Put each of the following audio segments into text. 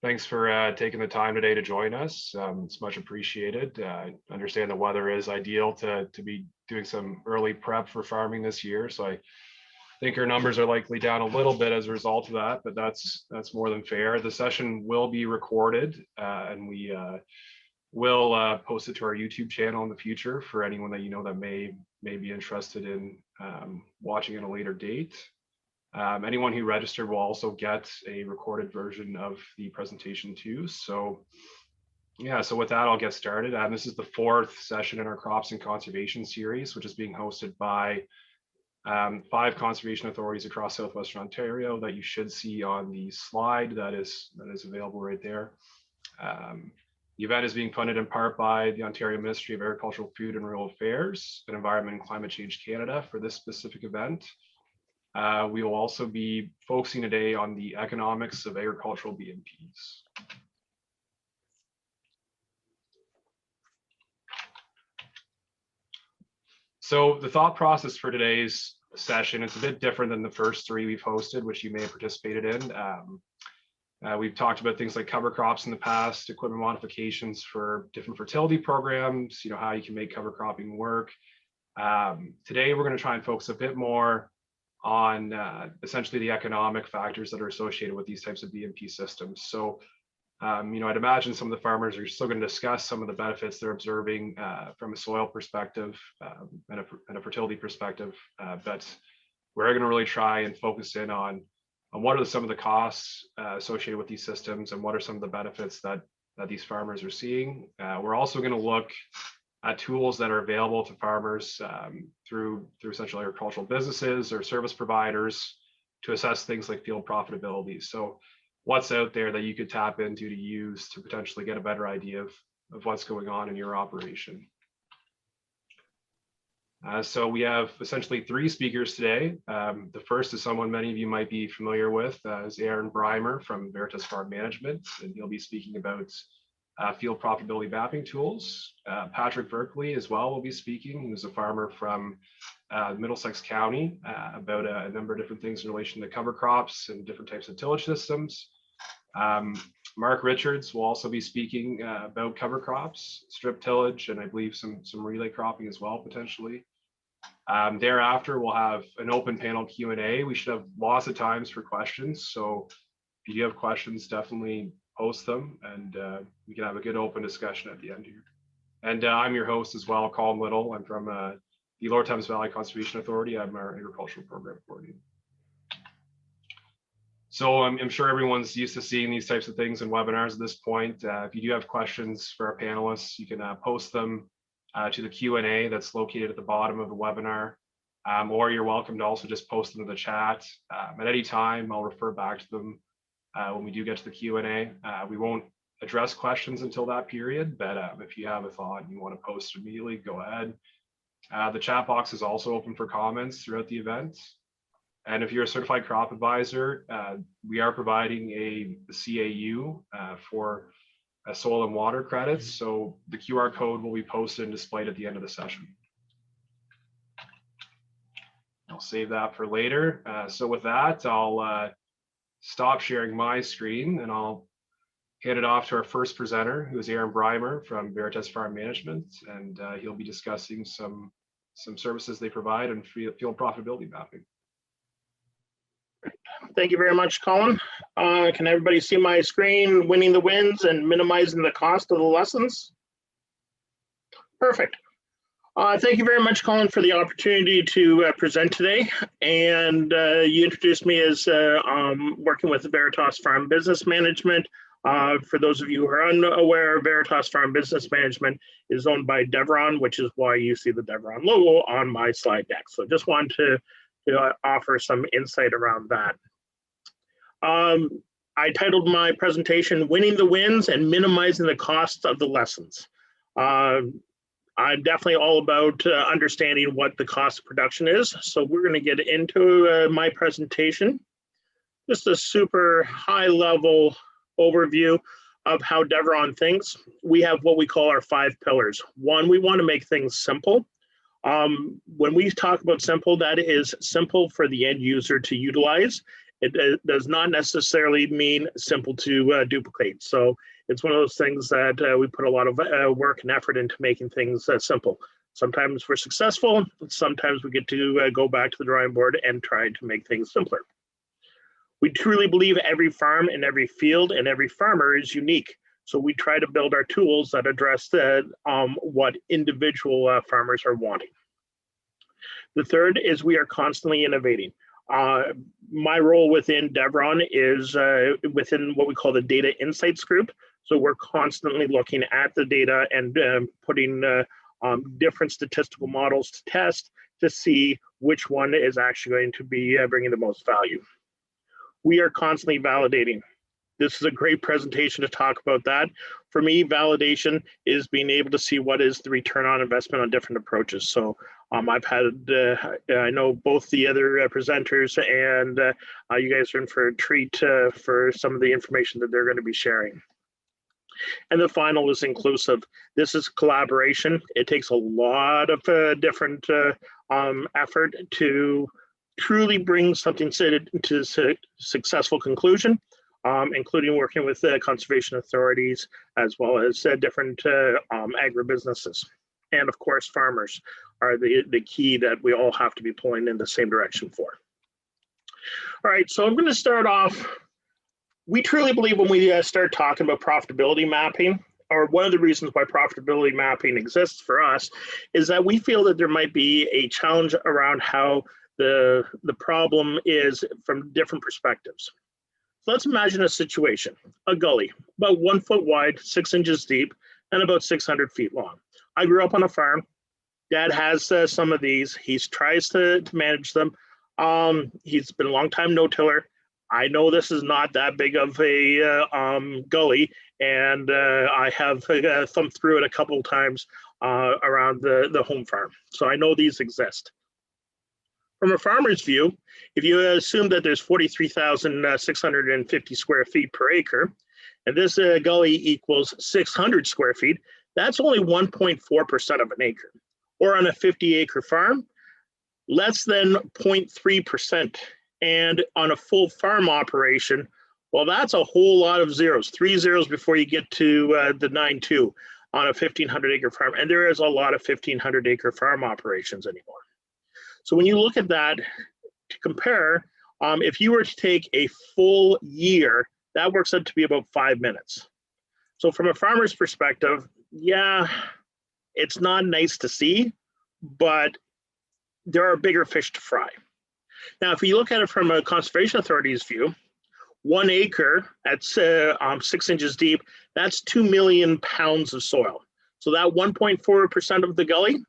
Thanks for taking the time today to join us. It's much appreciated. I understand the weather is ideal to be doing some early prep for farming this year. So I think our numbers are likely down a little bit as a result of that, but that's more than fair. The session will be recorded and we will post it to our YouTube channel in the future for anyone that that may be interested in watching at a later date. Anyone who registered will also get a recorded version of the presentation too. So yeah, so with that, I'll get started. This is the fourth session in our Crops and Conservation series, which is being hosted by 5 conservation authorities across Southwestern Ontario that you should see on the slide that is available right there. The event is being funded in part by the Ontario Ministry of Agricultural, Food and Rural Affairs and Environment and Climate Change Canada for this specific event. We will also be focusing today on the economics of agricultural BMPs. So the thought process for today's session is a bit different than the first 3 we've hosted, which you may have participated in. We've talked about things like cover crops in the past, equipment modifications for different fertility programs, how you can make cover cropping work. Today, we're going to try and focus a bit more on essentially the economic factors that are associated with these types of BMP systems. So, I'd imagine some of the farmers are still going to discuss some of the benefits they're observing from a soil perspective and a fertility perspective, but we're going to really try and focus in on what are some of the costs associated with these systems and what are some of the benefits that these farmers are seeing. We're also going to look at tools that are available to farmers through essentially agricultural businesses or service providers to assess things like field profitability. So what's out there that you could tap into to use to potentially get a better idea of what's going on in your operation. So we have essentially 3 speakers today. The first is someone many of you might be familiar with, is Aaron Breimer from Veritas Farm Management, and he'll be speaking about field profitability mapping tools. Patrick Berkeley as well will be speaking, who's a farmer from Middlesex County, about a number of different things in relation to cover crops and different types of tillage systems. Mark Richards will also be speaking about cover crops, strip tillage, and I believe some relay cropping as well, potentially. Thereafter, we'll have an open panel Q&A. We should have lots of times for questions. So if you have questions, definitely post them and we can have a good open discussion at the end here. And I'm your host as well, Colin Little. I'm from the Lower Thames Valley Conservation Authority. I'm our agricultural program coordinator. So I'm sure everyone's used to seeing these types of things in webinars at this point. If you do have questions for our panelists, you can post them to the Q&A that's located at the bottom of the webinar, or you're welcome to also just post them in the chat. At any time, I'll refer back to them when we do get to the Q&A. We won't address questions until that period, but if you have a thought and you want to post immediately, go ahead. The chat box is also open for comments throughout the event. And if you're a certified crop advisor, we are providing a CAU for soil and water credits. So the QR code will be posted and displayed at the end of the session. I'll save that for later. So with that, I'll stop sharing my screen and I'll hand it off to our first presenter, who is Aaron Breimer from Veritas Farm Management, and he'll be discussing some services they provide in field profitability mapping. Thank you very much, Colin. Can everybody see my screen, winning the wins and minimizing the cost of the lessons? Perfect. Thank you very much, Colin, for the opportunity to present today. And you introduced me as working with Veritas Farm Business Management. For those of you who are unaware, Veritas Farm Business Management is owned by Devron, which is why you see the Devron logo on my slide deck. So just wanted to offer some insight around that. I titled my presentation, Winning the Wins and Minimizing the Cost of the Lessons. I'm definitely all about understanding what the cost of production is. So we're going to get into my presentation. Just a super high level overview of how Devron thinks. We have what we call our 5 pillars. 1, we want to make things simple. When we talk about simple, that is simple for the end user to utilize It does not necessarily mean simple to duplicate. So it's one of those things that we put a lot of work and effort into making things simple. Sometimes we're successful, sometimes we get to go back to the drawing board and try to make things simpler. We truly believe every farm and every field and every farmer is unique. So we try to build our tools that address what individual farmers are wanting. The third is we are constantly innovating. My role within Devron is within what we call the data insights group. So we're constantly looking at the data and putting different statistical models to test to see which one is actually going to be bringing the most value. We are constantly validating. This is a great presentation to talk about that. For me, validation is being able to see what is the return on investment on different approaches. So I've had, I know both the other presenters and you guys are in for a treat for some of the information that they're going to be sharing. And the final is inclusive. This is collaboration. It takes a lot of different effort to truly bring something to a successful conclusion, including working with conservation authorities, as well as different agribusinesses. And of course, farmers are the key that we all have to be pulling in the same direction for. All right, so I'm going to start off. We truly believe when we start talking about profitability mapping, or one of the reasons why profitability mapping exists for us, is that we feel that there might be a challenge around how the problem is from different perspectives. So let's imagine a situation, a gully, about 1 foot wide, 6 inches deep, and about 600 feet long. I grew up on a farm. Dad has some of these. He tries to manage them. He's been a long time no-tiller. I know this is not that big of a gully, and I have thumbed through it a couple of times around the home farm. So I know these exist. From a farmer's view, if you assume that there's 43,650 square feet per acre, and this gully equals 600 square feet, that's only 1.4% of an acre. Or on a 50-acre farm, less than 0.3%. And on a full farm operation, well, that's a whole lot of zeros, 3 zeros before you get to the 9.2 on a 1,500-acre farm. And there is a lot of 1,500-acre farm operations anymore. So when you look at that, to compare, if you were to take a full year, that works out to be about 5 minutes. So from a farmer's perspective, yeah, it's not nice to see, but there are bigger fish to fry. Now, if you look at it from a conservation authority's view, 1 acre at 6 inches deep, that's 2 million pounds of soil. So that 1.4% of the gully,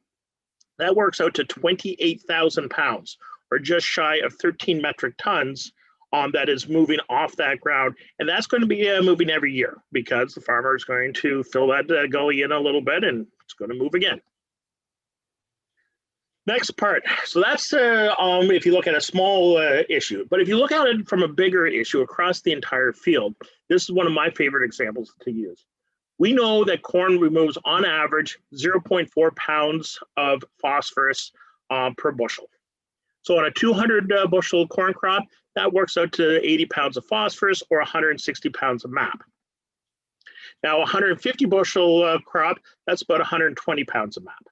that works out to 28,000 pounds, or just shy of 13 metric tons that is moving off that ground. And that's going to be moving every year because the farmer is going to fill that gully in a little bit and it's going to move again. Next part. So that's if you look at a small issue. But if you look at it from a bigger issue across the entire field, this is one of my favorite examples to use. We know that corn removes on average 0.4 pounds of phosphorus per bushel. So on a 200 bushel corn crop, that works out to 80 pounds of phosphorus or 160 pounds of MAP. Now, 150 bushel crop, that's about 120 pounds of MAP.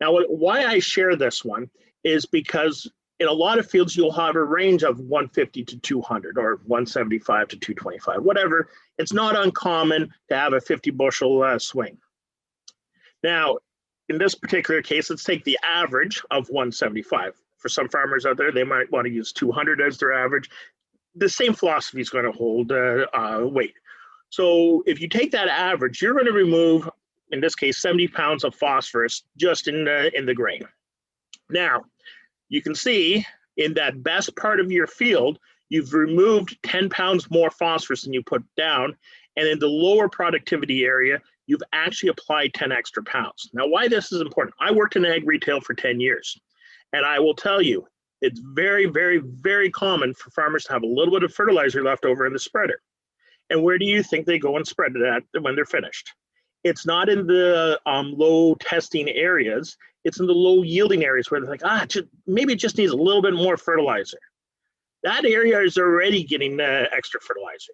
Now, why I share this one is because in a lot of fields, you'll have a range of 150 to 200 or 175 to 225, whatever. It's not uncommon to have a 50 bushel swing. Now, in this particular case, let's take the average of 175. For some farmers out there, they might want to use 200 as their average. The same philosophy is going to hold weight. So if you take that average, you're going to remove, in this case, 70 pounds of phosphorus just in the grain. Now, you can see in that best part of your field, you've removed 10 pounds more phosphorus than you put down. And in the lower productivity area, you've actually applied 10 extra pounds. Now, why this is important, I worked in ag retail for 10 years. And I will tell you, it's very, very, very common for farmers to have a little bit of fertilizer left over in the spreader. And where do you think they go and spread it at when they're finished? It's not in the low testing areas. It's in the low yielding areas where they're like, maybe it just needs a little bit more fertilizer. that area is already getting extra fertilizer.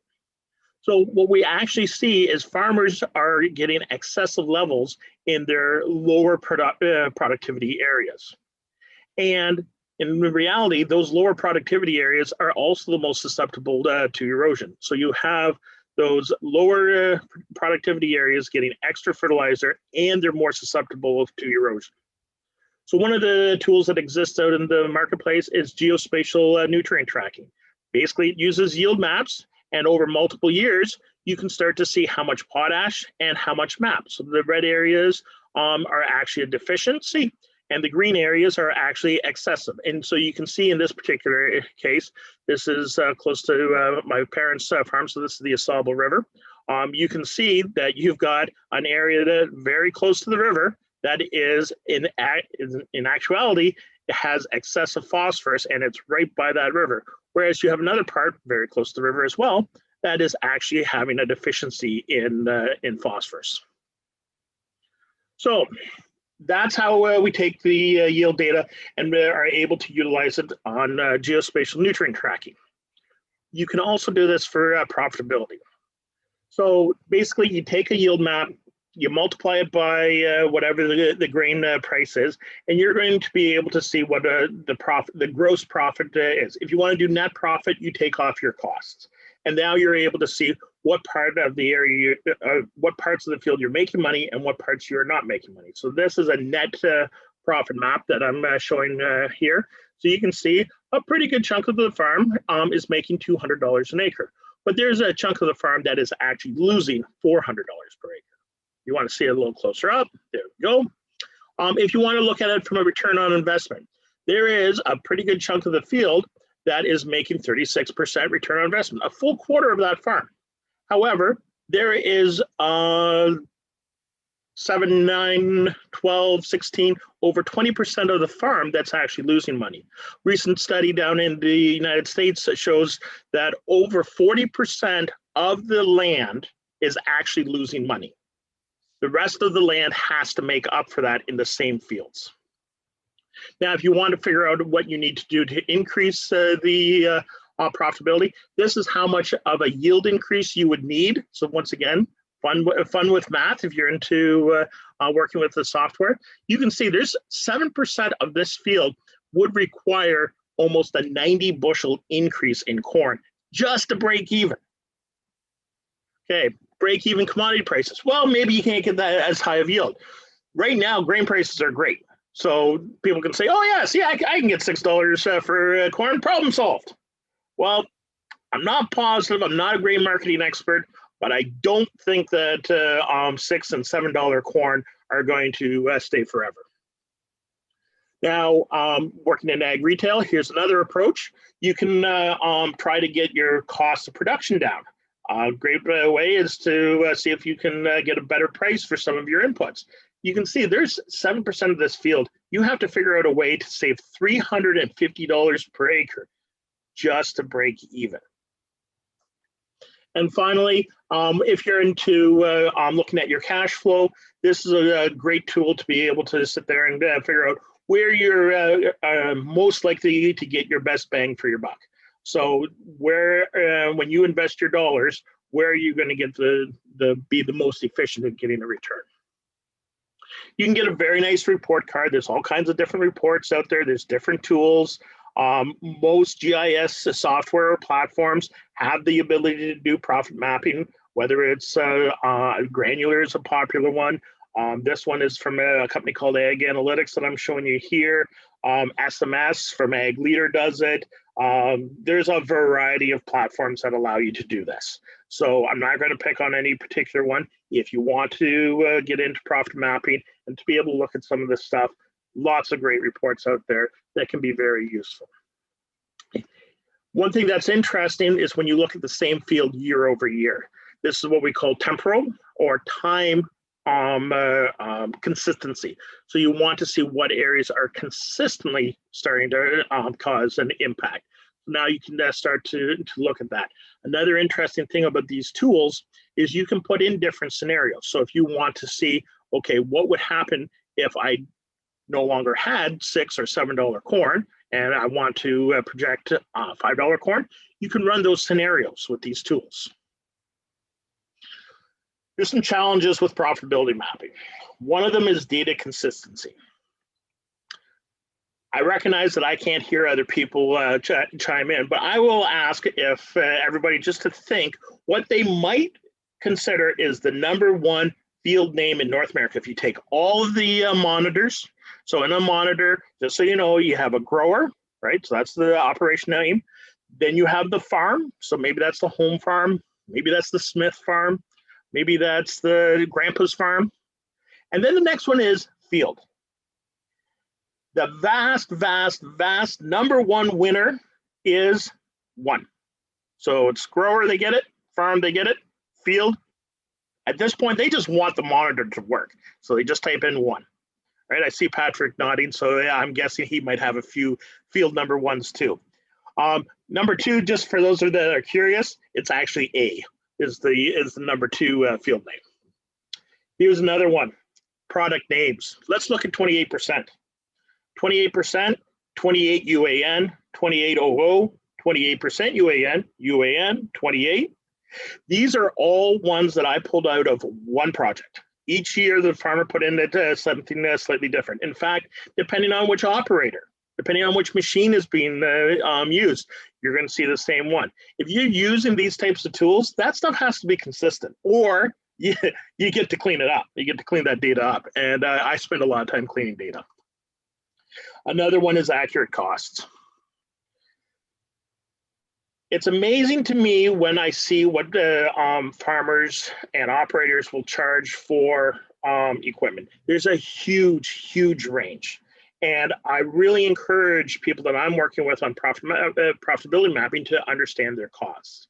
So what we actually see is farmers are getting excessive levels in their lower productivity areas. And in reality, those lower productivity areas are also the most susceptible to erosion. So you have those lower productivity areas getting extra fertilizer, and they're more susceptible to erosion. So one of the tools that exists out in the marketplace is geospatial nutrient tracking. Basically, it uses yield maps, and over multiple years, you can start to see how much potash and how much MAP. So the red areas are actually a deficiency, and the green areas are actually excessive. And so you can see in this particular case, this is close to my parents' farm, so this is the Asable River. You can see that you've got an area that very close to the river that is, in actuality, it has excessive phosphorus, and it's right by that river. Whereas you have another part very close to the river as well that is actually having a deficiency in phosphorus. So that's how we take the yield data and are able to utilize it on geospatial nutrient tracking. You can also do this for profitability. So basically, you take a yield map, you multiply it by whatever the grain price is, and you're going to be able to see what the gross profit is. If you want to do net profit, you take off your costs, and now you're able to see what part of the area, what parts of the field you're making money, and what parts you're not making money. So this is a net profit map that I'm showing here. So you can see a pretty good chunk of the farm is making $200 an acre, but there's a chunk of the farm that is actually losing $400 per acre. You want to see it a little closer up, there we go. If you want to look at it from a return on investment, there is a pretty good chunk of the field that is making 36% return on investment, a full quarter of that farm. However, there is 7, 9, 12, 16, over 20% of the farm that's actually losing money. Recent study down in the United States shows that over 40% of the land is actually losing money. The rest of the land has to make up for that in the same fields. Now, if you want to figure out what you need to do to increase the profitability, this is how much of a yield increase you would need. So once again, fun with math if you're into working with the software. You can see there's 7% of this field would require almost a 90 bushel increase in corn just to break even. Okay, break even commodity prices. Well, maybe you can't get that as high of yield. Right now, grain prices are great. So people can say, oh yeah, see, I can get $6 for corn, problem solved. Well, I'm not positive, I'm not a grain marketing expert, but I don't think that $6 and $7 corn are going to stay forever. Now, working in ag retail, here's another approach. You can try to get your cost of production down. A great way is to see if you can get a better price for some of your inputs. You can see there's 7% of this field. You have to figure out a way to save $350 per acre just to break even. And finally, if you're into looking at your cash flow, this is a great tool to be able to sit there and figure out where you're most likely to get your best bang for your buck. So where, when you invest your dollars, where are you going to get be the most efficient at getting a return? You can get a very nice report card. There's all kinds of different reports out there. There's different tools. Most GIS software or platforms have the ability to do profit mapping, whether it's Granular is a popular one. This one is from a company called Ag Analytics that I'm showing you here. SMS from Ag Leader does it. There's a variety of platforms that allow you to do this. So I'm not going to pick on any particular one. If you want to get into profit mapping and to be able to look at some of this stuff, lots of great reports out there that can be very useful. One thing that's interesting is when you look at the same field year over year. This is what we call temporal or time consistency. So you want to see what areas are consistently starting to cause an impact. Now you can start to look at that. Another interesting thing about these tools is you can put in different scenarios. So if you want to see, okay, what would happen if I no longer had $6 or $7 corn and I want to project $5 corn, you can run those scenarios with these tools. There's some challenges with profitability mapping. One of them is data consistency. I recognize that I can't hear other people chime in, but I will ask if everybody just to think what they might consider is the #1 field name in North America. If you take all of the monitors, so in a monitor, just so you know, you have a grower, right? So that's the operation name. Then you have the farm. So maybe that's the home farm. Maybe that's the Smith farm. Maybe that's the grandpa's farm. And then the next one is field. The vast #1 winner is 1. So it's grower, they get it. Farm, they get it. Field. At this point, they just want the monitor to work. So they just type in 1. Right? I see Patrick nodding. So yeah, I'm guessing he might have a few field #1s too. #2, just for those that are curious, it's actually A is the #2 field name. Here's another one. Product names. Let's look at 28%. 28%, 28 UAN, 2800, 28% UAN, UAN, 28. These are all ones that I pulled out of one project. Each year, the farmer put in something slightly different. In fact, depending on which operator, depending on which machine is being used, you're going to see the same one. If you're using these types of tools, that stuff has to be consistent, or you get to clean it up. You get to clean that data up. And I spend a lot of time cleaning data. Another one is accurate costs. It's amazing to me when I see what farmers and operators will charge for equipment. There's a huge range. And I really encourage people that I'm working with on profitability mapping to understand their costs.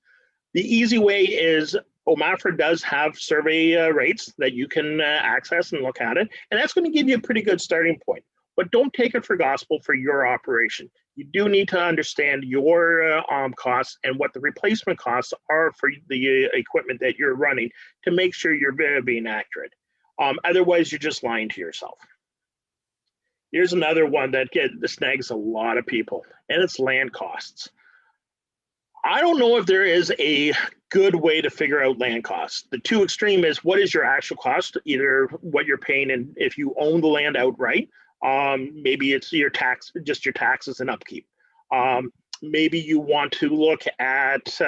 The easy way is OMAFRA does have survey rates that you can access and look at it. And that's going to give you a pretty good starting point. But don't take it for gospel for your operation. You do need to understand your costs and what the replacement costs are for the equipment that you're running to make sure you're being accurate. Otherwise, you're just lying to yourself. Here's another one that snags a lot of people, and it's land costs. I don't know if there is a good way to figure out land costs. The two extreme is what is your actual cost, either what you're paying and if you own the land outright. Maybe it's your just your taxes and upkeep. Maybe you want to look at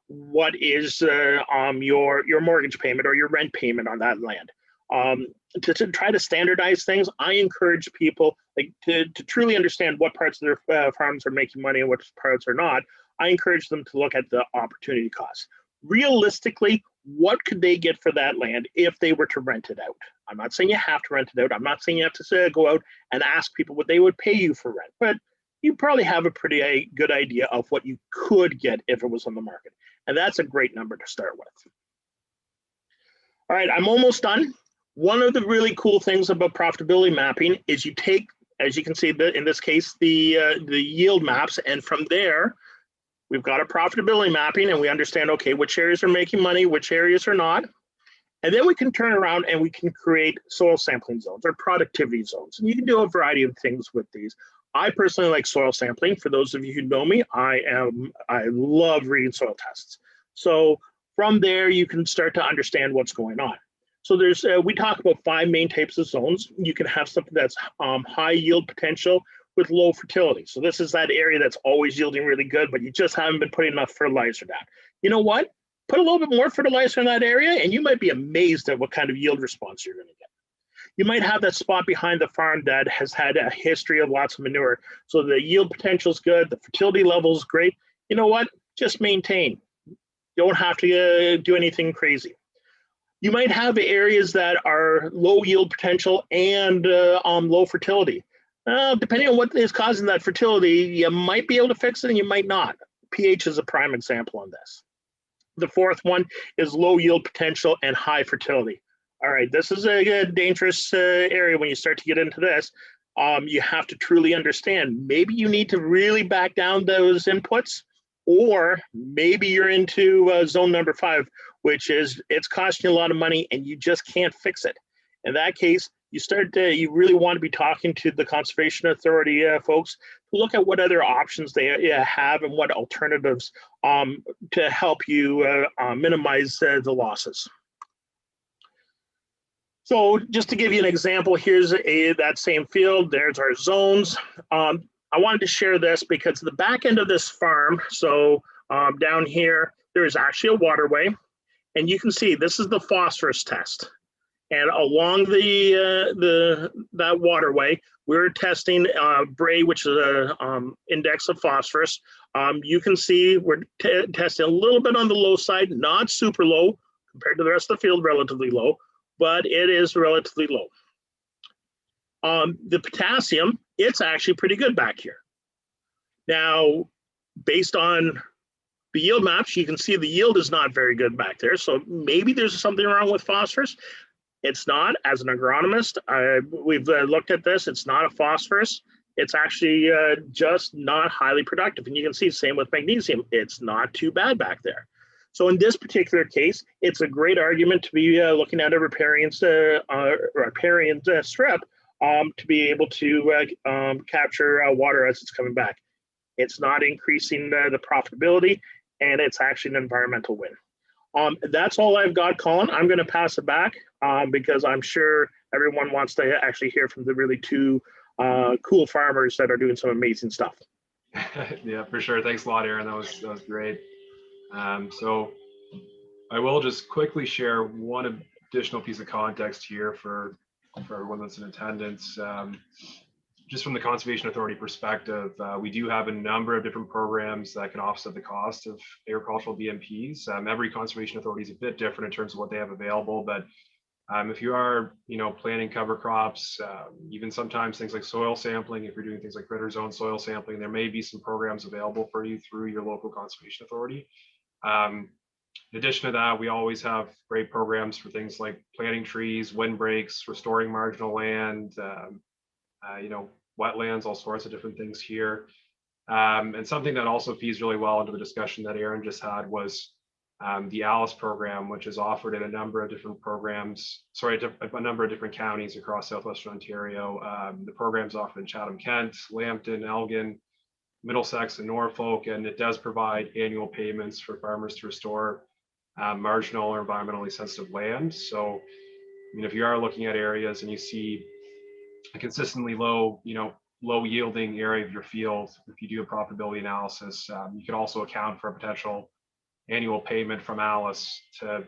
what is your mortgage payment or your rent payment on that land. To try to standardize things, I encourage people to truly understand what parts of their farms are making money and what parts are not. I encourage them to look at the opportunity costs. Realistically, what could they get for that land if they were to rent it out? I'm not saying you have to rent it out. I'm not saying you have to go out and ask people what they would pay you for rent, but you probably have a pretty good idea of what you could get if it was on the market. And that's a great number to start with. All right, I'm almost done. One of the really cool things about profitability mapping is you take, as you can see in this case, the yield maps, and from there, we've got a profitability mapping and we understand, okay, which areas are making money, which areas are not. And then we can turn around and we can create soil sampling zones or productivity zones. And you can do a variety of things with these. I personally like soil sampling. For those of you who know me, I love reading soil tests. So from there, you can start to understand what's going on. So there's, we talk about 5 main types of zones. You can have something that's high yield potential with low fertility. So this is that area that's always yielding really good, but you just haven't been putting enough fertilizer down. You know what? Put a little bit more fertilizer in that area and you might be amazed at what kind of yield response you're going to get. You might have that spot behind the farm that has had a history of lots of manure. So the yield potential is good, the fertility level is great. You know what? Just maintain. You don't have to do anything crazy. You might have areas that are low yield potential and low fertility. Depending on what is causing that fertility, you might be able to fix it and you might not. pH is a prime example on this. The fourth one is low yield potential and high fertility. All right, this is a dangerous area when you start to get into this. You have to truly understand, maybe you need to really back down those inputs, or maybe you're into zone number 5, which is it's costing you a lot of money and you just can't fix it. In that case, you really want to be talking to the Conservation Authority folks to look at what other options they have and what alternatives to help you minimize the losses. So just to give you an example, here's that same field. There's our zones. I wanted to share this because the back end of this farm, so down here, there is actually a waterway. And you can see this is the phosphorus test. And along that waterway, we're testing Bray, which is a index of phosphorus. You can see we're testing a little bit on the low side, not super low compared to the rest of the field, relatively low, but it is relatively low. The potassium, it's actually pretty good back here. Now, based on the yield maps, you can see the yield is not very good back there. So maybe there's something wrong with phosphorus. It's not. As an agronomist, we've looked at this. It's not a phosphorus. It's actually just not highly productive. And you can see same with magnesium. It's not too bad back there. So in this particular case, it's a great argument to be looking at a riparian strip to be able to capture water as it's coming back. It's not increasing the profitability, and it's actually an environmental win. That's all I've got, Colin. I'm going to pass it back because I'm sure everyone wants to actually hear from the really two cool farmers that are doing some amazing stuff. Yeah, for sure. Thanks a lot, Aaron. That was great. So I will just quickly share one additional piece of context here for everyone that's in attendance. Just from the Conservation Authority perspective, we do have a number of different programs that can offset the cost of agricultural BMPs. Every Conservation Authority is a bit different in terms of what they have available, but if you are, planting cover crops, even sometimes things like soil sampling, if you're doing things like critter zone soil sampling, there may be some programs available for you through your local Conservation Authority. In addition to that, we always have great programs for things like planting trees, windbreaks, restoring marginal land, wetlands, all sorts of different things here. And something that also feeds really well into the discussion that Aaron just had was the ALICE program, which is offered in a number of different programs, a number of different counties across Southwestern Ontario. The program's offered in Chatham, Kent, Lambton, Elgin, Middlesex, and Norfolk, and it does provide annual payments for farmers to restore marginal or environmentally sensitive land. So, if you are looking at areas and you see a consistently low yielding area of your field, if you do a profitability analysis, you could also account for a potential annual payment from ALICE to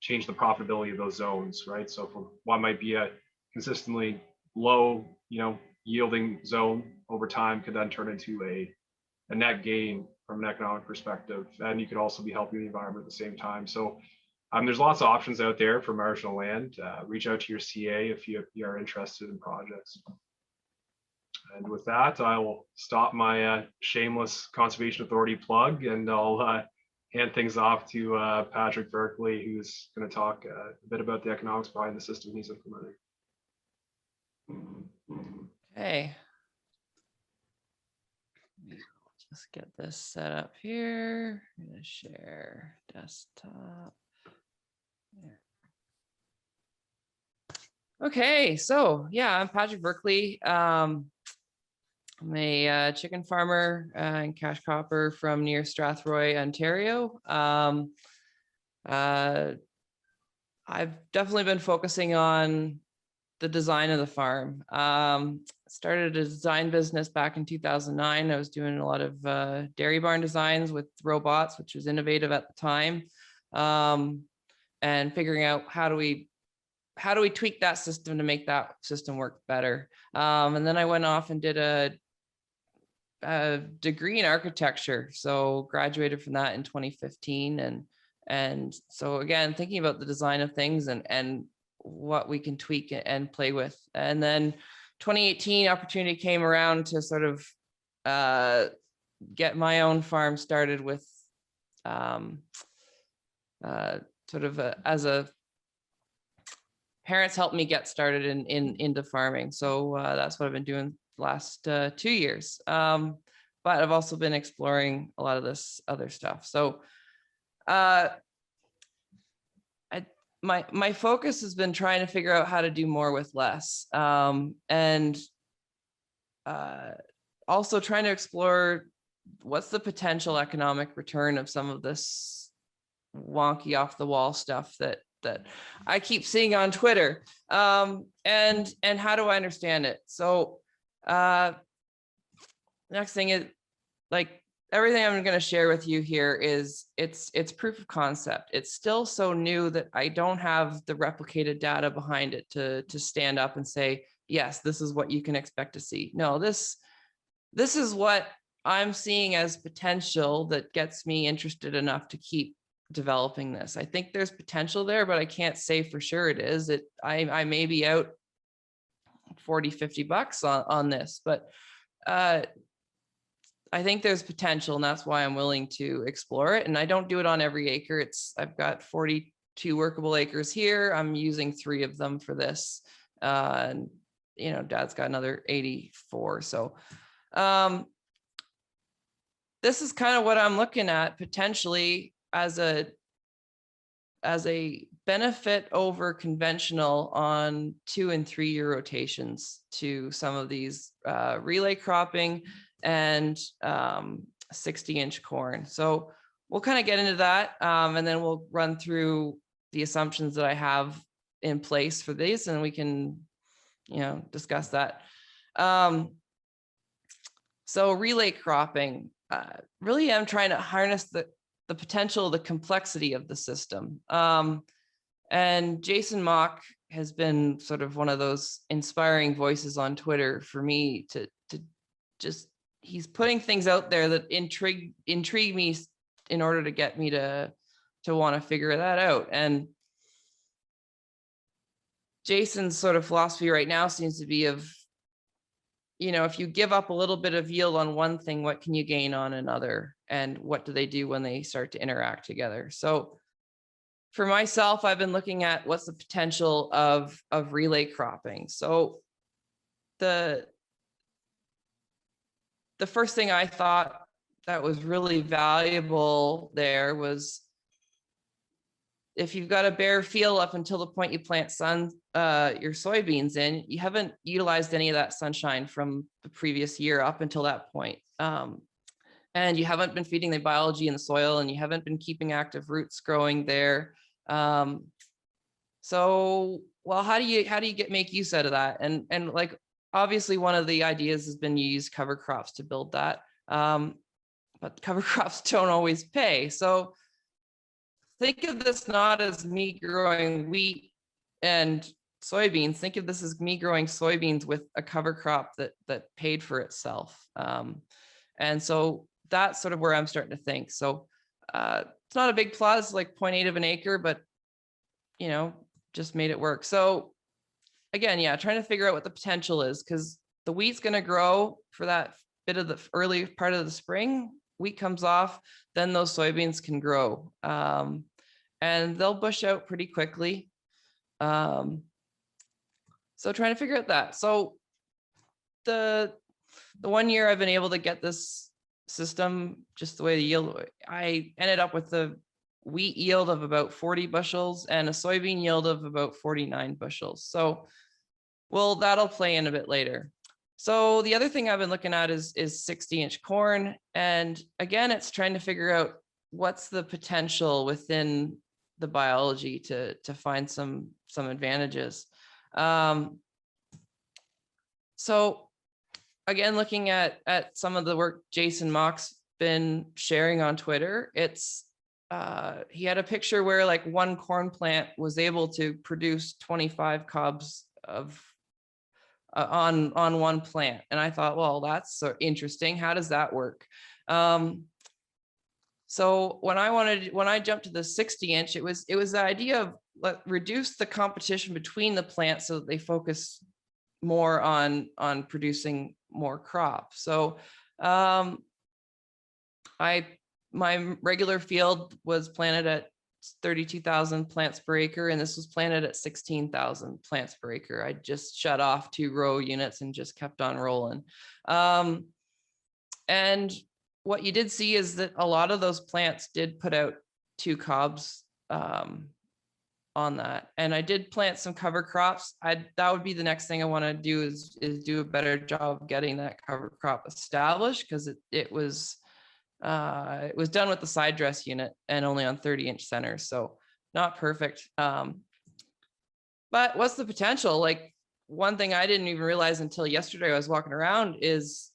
change the profitability of those zones, right? So from what might be a consistently low, yielding zone over time could then turn into a net gain from an economic perspective. And you could also be helping the environment at the same time. So there's lots of options out there for marginal land. Reach out to your CA if you are interested in projects. And with that, I will stop my shameless Conservation Authority plug, and I'll hand things off to Patrick Berkeley, who's going to talk a bit about the economics behind the system he's implementing. Okay. Just get this set up here. I'm going to share desktop. There. Okay, so yeah, I'm Patrick Berkeley. I'm a chicken farmer and cash cropper from near Strathroy, Ontario. I've definitely been focusing on the design of the farm. Started a design business back in 2009. I was doing a lot of dairy barn designs with robots, which was innovative at the time, and figuring out how do we tweak that system to make that system work better. And then I went off and did a degree in architecture, so graduated from that in 2015, and so again thinking about the design of things and what we can tweak and play with. And then 2018 opportunity came around to sort of get my own farm started with as a parents helped me get started into farming. So that's what I've been doing the last 2 years. But I've also been exploring a lot of this other stuff. So my focus has been trying to figure out how to do more with less, and also trying to explore what's the potential economic return of some of this wonky off the wall stuff that I keep seeing on Twitter, and how do I understand it? So next thing is, like, everything I'm going to share with you here is it's proof of concept. It's still so new that I don't have the replicated data behind it to stand up and say, yes, this is what you can expect to see. No, this is what I'm seeing as potential that gets me interested enough to keep developing this. I think there's potential there, but I can't say for sure it is. I may be out 40, 50 bucks on this, but I think there's potential, and that's why I'm willing to explore it. And I don't do it on every acre. I've got 42 workable acres here. I'm using 3 of them for this. And Dad's got another 84. So this is kind of what I'm looking at potentially as a benefit over conventional on 2 and 3 year rotations to some of these relay cropping and 60-inch corn. So we'll kind of get into that, and then we'll run through the assumptions that I have in place for these, and we can discuss that. So relay cropping, really I'm trying to harness the potential, the complexity of the system. And Jason Mock has been sort of one of those inspiring voices on Twitter for me to just, he's putting things out there that intrigue me in order to get me to want to figure that out. And Jason's sort of philosophy right now seems to be of, if you give up a little bit of yield on one thing, what can you gain on another? And what do they do when they start to interact together? So for myself, I've been looking at what's the potential of relay cropping. So the first thing I thought that was really valuable there was, if you've got a bare field up until the point you plant your soybeans in, you haven't utilized any of that sunshine from the previous year up until that point. And you haven't been feeding the biology in the soil, and you haven't been keeping active roots growing there. So, well, how do you make use out of that? And like, obviously one of the ideas has been you use cover crops to build that. But cover crops don't always pay. So think of this not as me growing wheat and soybeans. Think of this as me growing soybeans with a cover crop that paid for itself. And so that's sort of where I'm starting to think. So it's not a big plot. It's like 0.8 of an acre, but just made it work. So again, yeah, trying to figure out what the potential is, because the wheat's going to grow for that bit of the early part of the spring. Wheat comes off, then those soybeans can grow, and they'll bush out pretty quickly. So trying to figure out that. So the 1 year I've been able to get this system, just the way the yield, I ended up with the wheat yield of about 40 bushels and a soybean yield of about 49 bushels. So, well, that'll play in a bit later. So the other thing I've been looking at is 60-inch corn. And again, it's trying to figure out what's the potential within the biology to find some advantages. So again, looking at some of the work Jason Mock's been sharing on Twitter, it's he had a picture where like one corn plant was able to produce 25 cobs of on one plant. And I thought, well, that's so interesting. How does that work? So when I jumped to the 60-inch, it was the idea of reduce the competition between the plants so that they focus more on producing more crop. So my regular field was planted at 32,000 plants per acre, and this was planted at 16,000 plants per acre. I just shut off 2 row units and just kept on rolling. And what you did see is that a lot of those plants did put out 2 cobs on that. And I did plant some cover crops. That would be the next thing I want to do is do a better job getting that cover crop established, because it was done with the side dress unit and only on 30-inch centers, so not perfect. But what's the potential? Like, one thing I didn't even realize until yesterday I was walking around is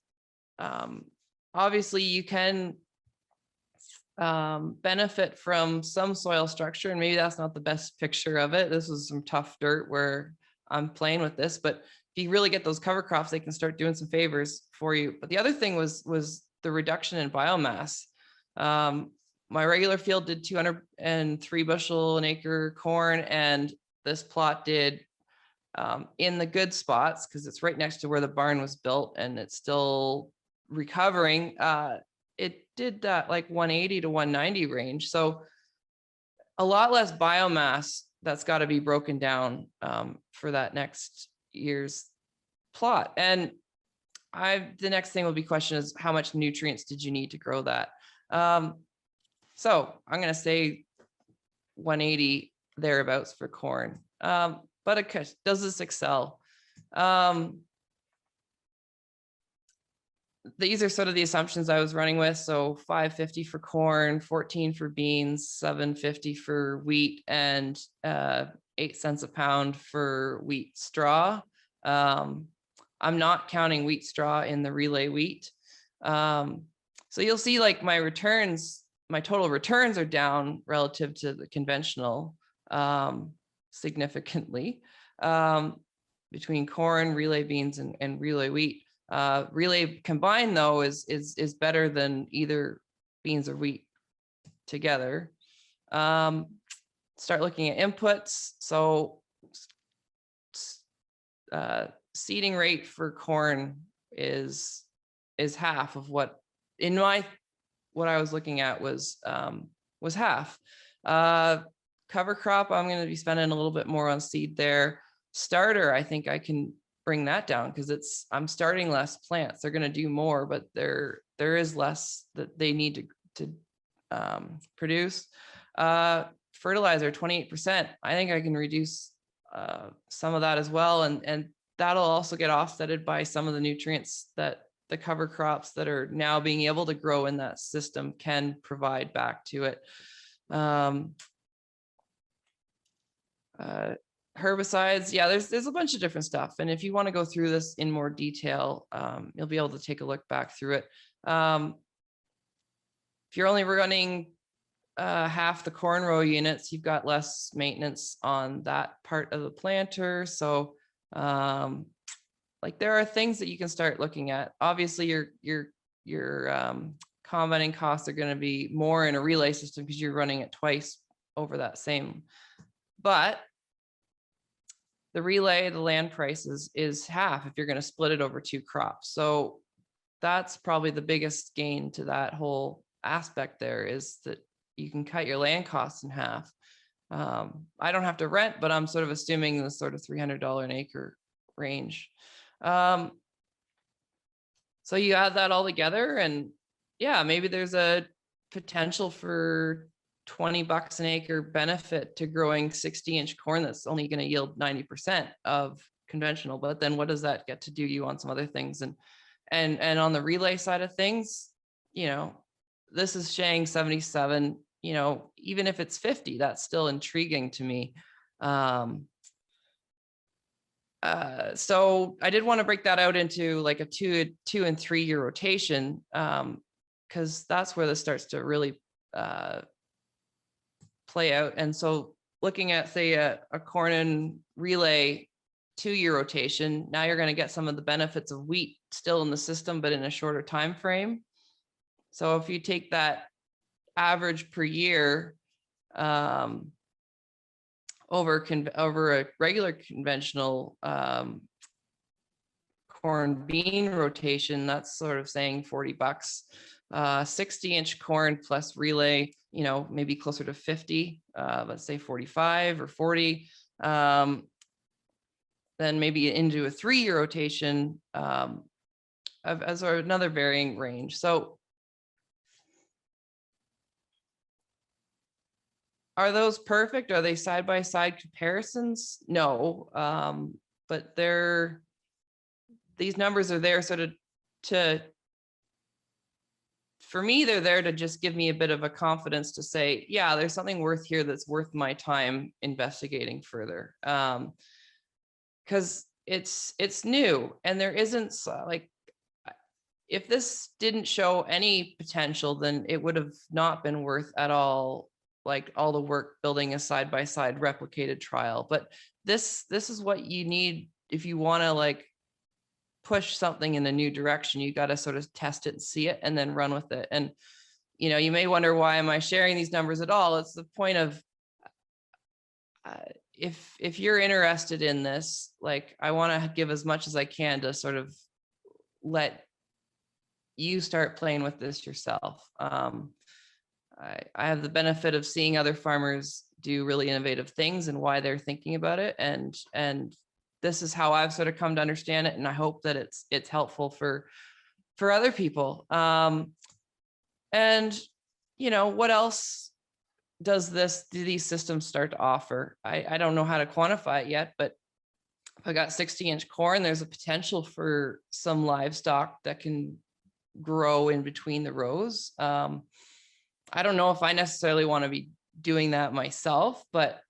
obviously you can benefit from some soil structure, and maybe that's not the best picture of it. This was some tough dirt where I'm playing with this, but if you really get those cover crops, they can start doing some favors for you. But the other thing was the reduction in biomass. My regular field did 203 bushel an acre corn, and this plot did, in the good spots, because it's right next to where the barn was built and it's still recovering, it did that like 180 to 190 range. So a lot less biomass that's got to be broken down for that next year's plot. And the next thing will be question is, how much nutrients did you need to grow that? So I'm going to say 180 thereabouts for corn. But does this excel? These are sort of the assumptions I was running with. So 550 for corn, 14 for beans, 750 for wheat, and 8 cents a pound for wheat straw. I'm not counting wheat straw in the relay wheat. So you'll see like my total returns are down relative to the conventional significantly between corn, relay beans, and relay wheat. Relay combined though is better than either beans or wheat together. Start looking at inputs. So seeding rate for corn is half of what I was looking at was half. Cover crop, I'm going to be spending a little bit more on seed there. Starter, I think I can bring that down, because I'm starting less plants. They're going to do more, but there is less that they need to produce. Fertilizer, 28%. I think I can reduce some of that as well, and that'll also get offsetted by some of the nutrients that the cover crops that are now being able to grow in that system can provide back to it. Herbicides, yeah, there's a bunch of different stuff, and if you want to go through this in more detail, you'll be able to take a look back through it. If you're only running half the corn row units, you've got less maintenance on that part of the planter. So like there are things that you can start looking at. Obviously your combining costs are going to be more in a relay system because you're running it twice over that same, but the relay, the land price is half if you're going to split it over 2 crops. So that's probably the biggest gain to that whole aspect there, is that you can cut your land costs in half. I don't have to rent, but I'm sort of assuming the sort of $300 an acre range. So you add that all together, and yeah, maybe there's a potential for $20 an acre benefit to growing 60-inch corn that's only going to yield 90% of conventional. But then what does that get to do you on some other things? And on the relay side of things, you know, this is saying 77, you know, even if it's 50, that's still intriguing to me. So I did want to break that out into like a 2 and 3 year rotation, because that's where this starts to really play out. And so looking at, say, a corn and relay 2-year rotation, now you're going to get some of the benefits of wheat still in the system, but in a shorter time frame. So if you take that average per year over a regular conventional corn bean rotation, that's sort of saying $40. 60-inch corn plus relay, you know, maybe closer to 50, let's say 45 or 40. Then maybe into a 3-year rotation as another varying range. So Are those perfect? Are they side-by-side comparisons? No, but these numbers are there sort of for me, they're there to just give me a bit of a confidence to say, yeah, there's something worth here that's worth my time investigating further. Because it's new, and there isn't like, if this didn't show any potential, then it would have not been worth at all, like all the work building a side-by-side replicated trial. But this is what you need if you want to like push something in a new direction. You got to sort of test it and see it and then run with it. And you may wonder, why am I sharing these numbers at all? It's the point of if you're interested in this, like, I want to give as much as I can to sort of let you start playing with this yourself. I have the benefit of seeing other farmers do really innovative things and why they're thinking about it. And this is how I've sort of come to understand it. And I hope that it's helpful for other people. And what else do these systems start to offer? I don't know how to quantify it yet, but if I got 60-inch corn, there's a potential for some livestock that can grow in between the rows. I don't know if I necessarily want to be doing that myself, but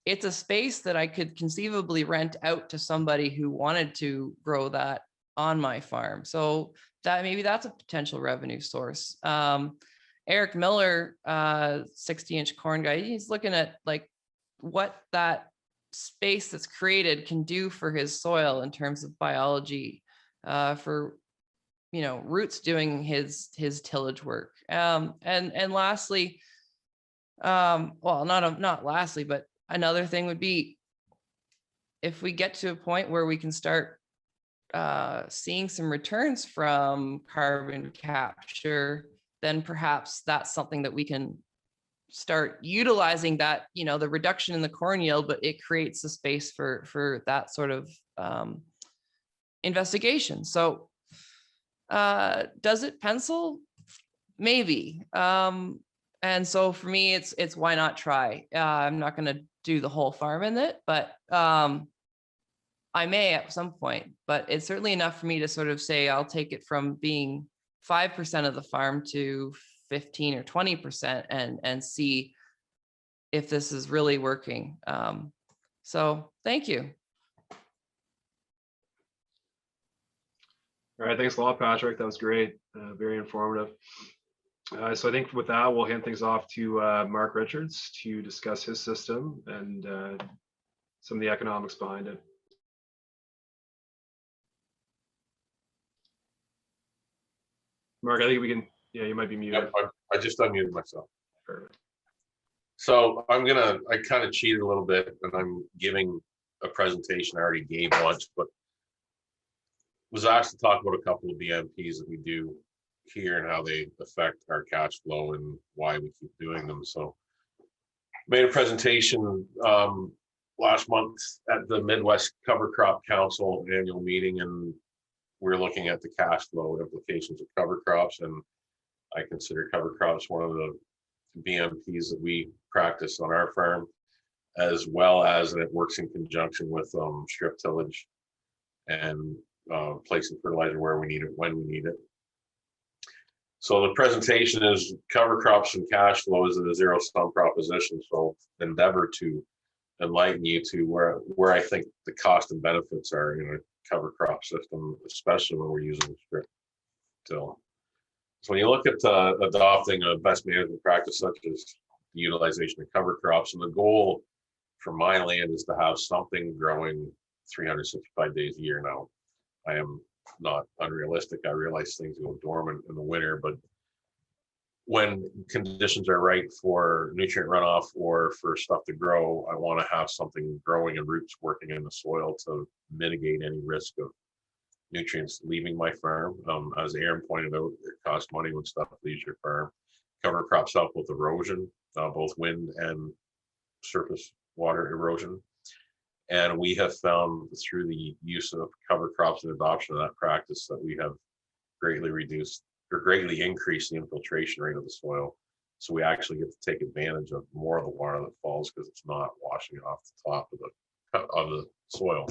it's a space that I could conceivably rent out to somebody who wanted to grow that on my farm. So maybe that's a potential revenue source. Eric Miller, 60-inch corn guy, he's looking at like what that space that's created can do for his soil in terms of biology, for roots doing his tillage work. And lastly, well, not lastly, but another thing would be, if we get to a point where we can start seeing some returns from carbon capture, then perhaps that's something that we can start utilizing, that the reduction in the corn yield, but it creates a space for that sort of investigation. So does it pencil? Maybe. And so for me, it's why not try? I'm not going to do the whole farm in it, but I may at some point. But it's certainly enough for me to sort of say, I'll take it from being 5% of the farm to 15 or 20% and see if this is really working. So thank you. All right, thanks a lot, Patrick. That was great, very informative. So I think with that, we'll hand things off to Mark Richards to discuss his system and some of the economics behind it. Mark, I think we can, yeah, you might be muted. Yep, I just unmuted myself. Perfect. So I kind of cheated a little bit, and I'm giving a presentation I already gave once, but was asked to talk about a couple of BMPs that we do here and how they affect our cash flow and why we keep doing them. So made a presentation last month at the Midwest Cover Crop Council annual meeting, and we're looking at the cash flow implications of cover crops. And I consider cover crops one of the BMPs that we practice on our farm, as well as, and it works in conjunction with strip tillage and placing fertilizer where we need it, when we need it. So the presentation is cover crops and cash flow is a zero-sum proposition. So endeavor to enlighten you to where I think the cost and benefits are in a cover crop system, especially when we're using strip till. So when you look at adopting a best management practice such as the utilization of cover crops, and the goal for my land is to have something growing 365 days a year. Now, I am not unrealistic. I realize things go dormant in the winter, but when conditions are right for nutrient runoff or for stuff to grow, I want to have something growing and roots working in the soil to mitigate any risk of nutrients leaving my farm. As Aaron pointed out, it costs money when stuff leaves your farm. Cover crops help with erosion, both wind and surface water erosion. And we have found through the use of cover crops and adoption of that practice that we have greatly reduced or greatly increased the infiltration rate of the soil So we actually get to take advantage of more of the water that falls because it's not washing off the top of the soil.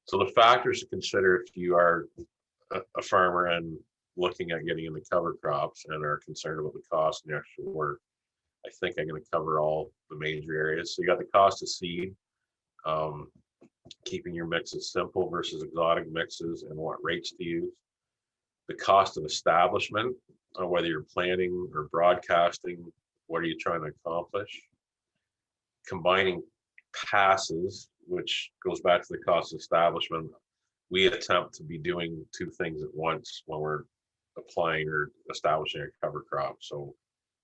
So the factors to consider if you are a farmer and looking at getting into cover crops and are concerned about the cost and the extra work, I think I'm going to cover all the major areas. So you got the cost of seed, keeping your mixes simple versus exotic mixes and what rates to use. The cost of establishment, whether you're planting or broadcasting, what are you trying to accomplish? Combining passes, which goes back to the cost of establishment. We attempt to be doing two things at once when we're applying or establishing a cover crop. So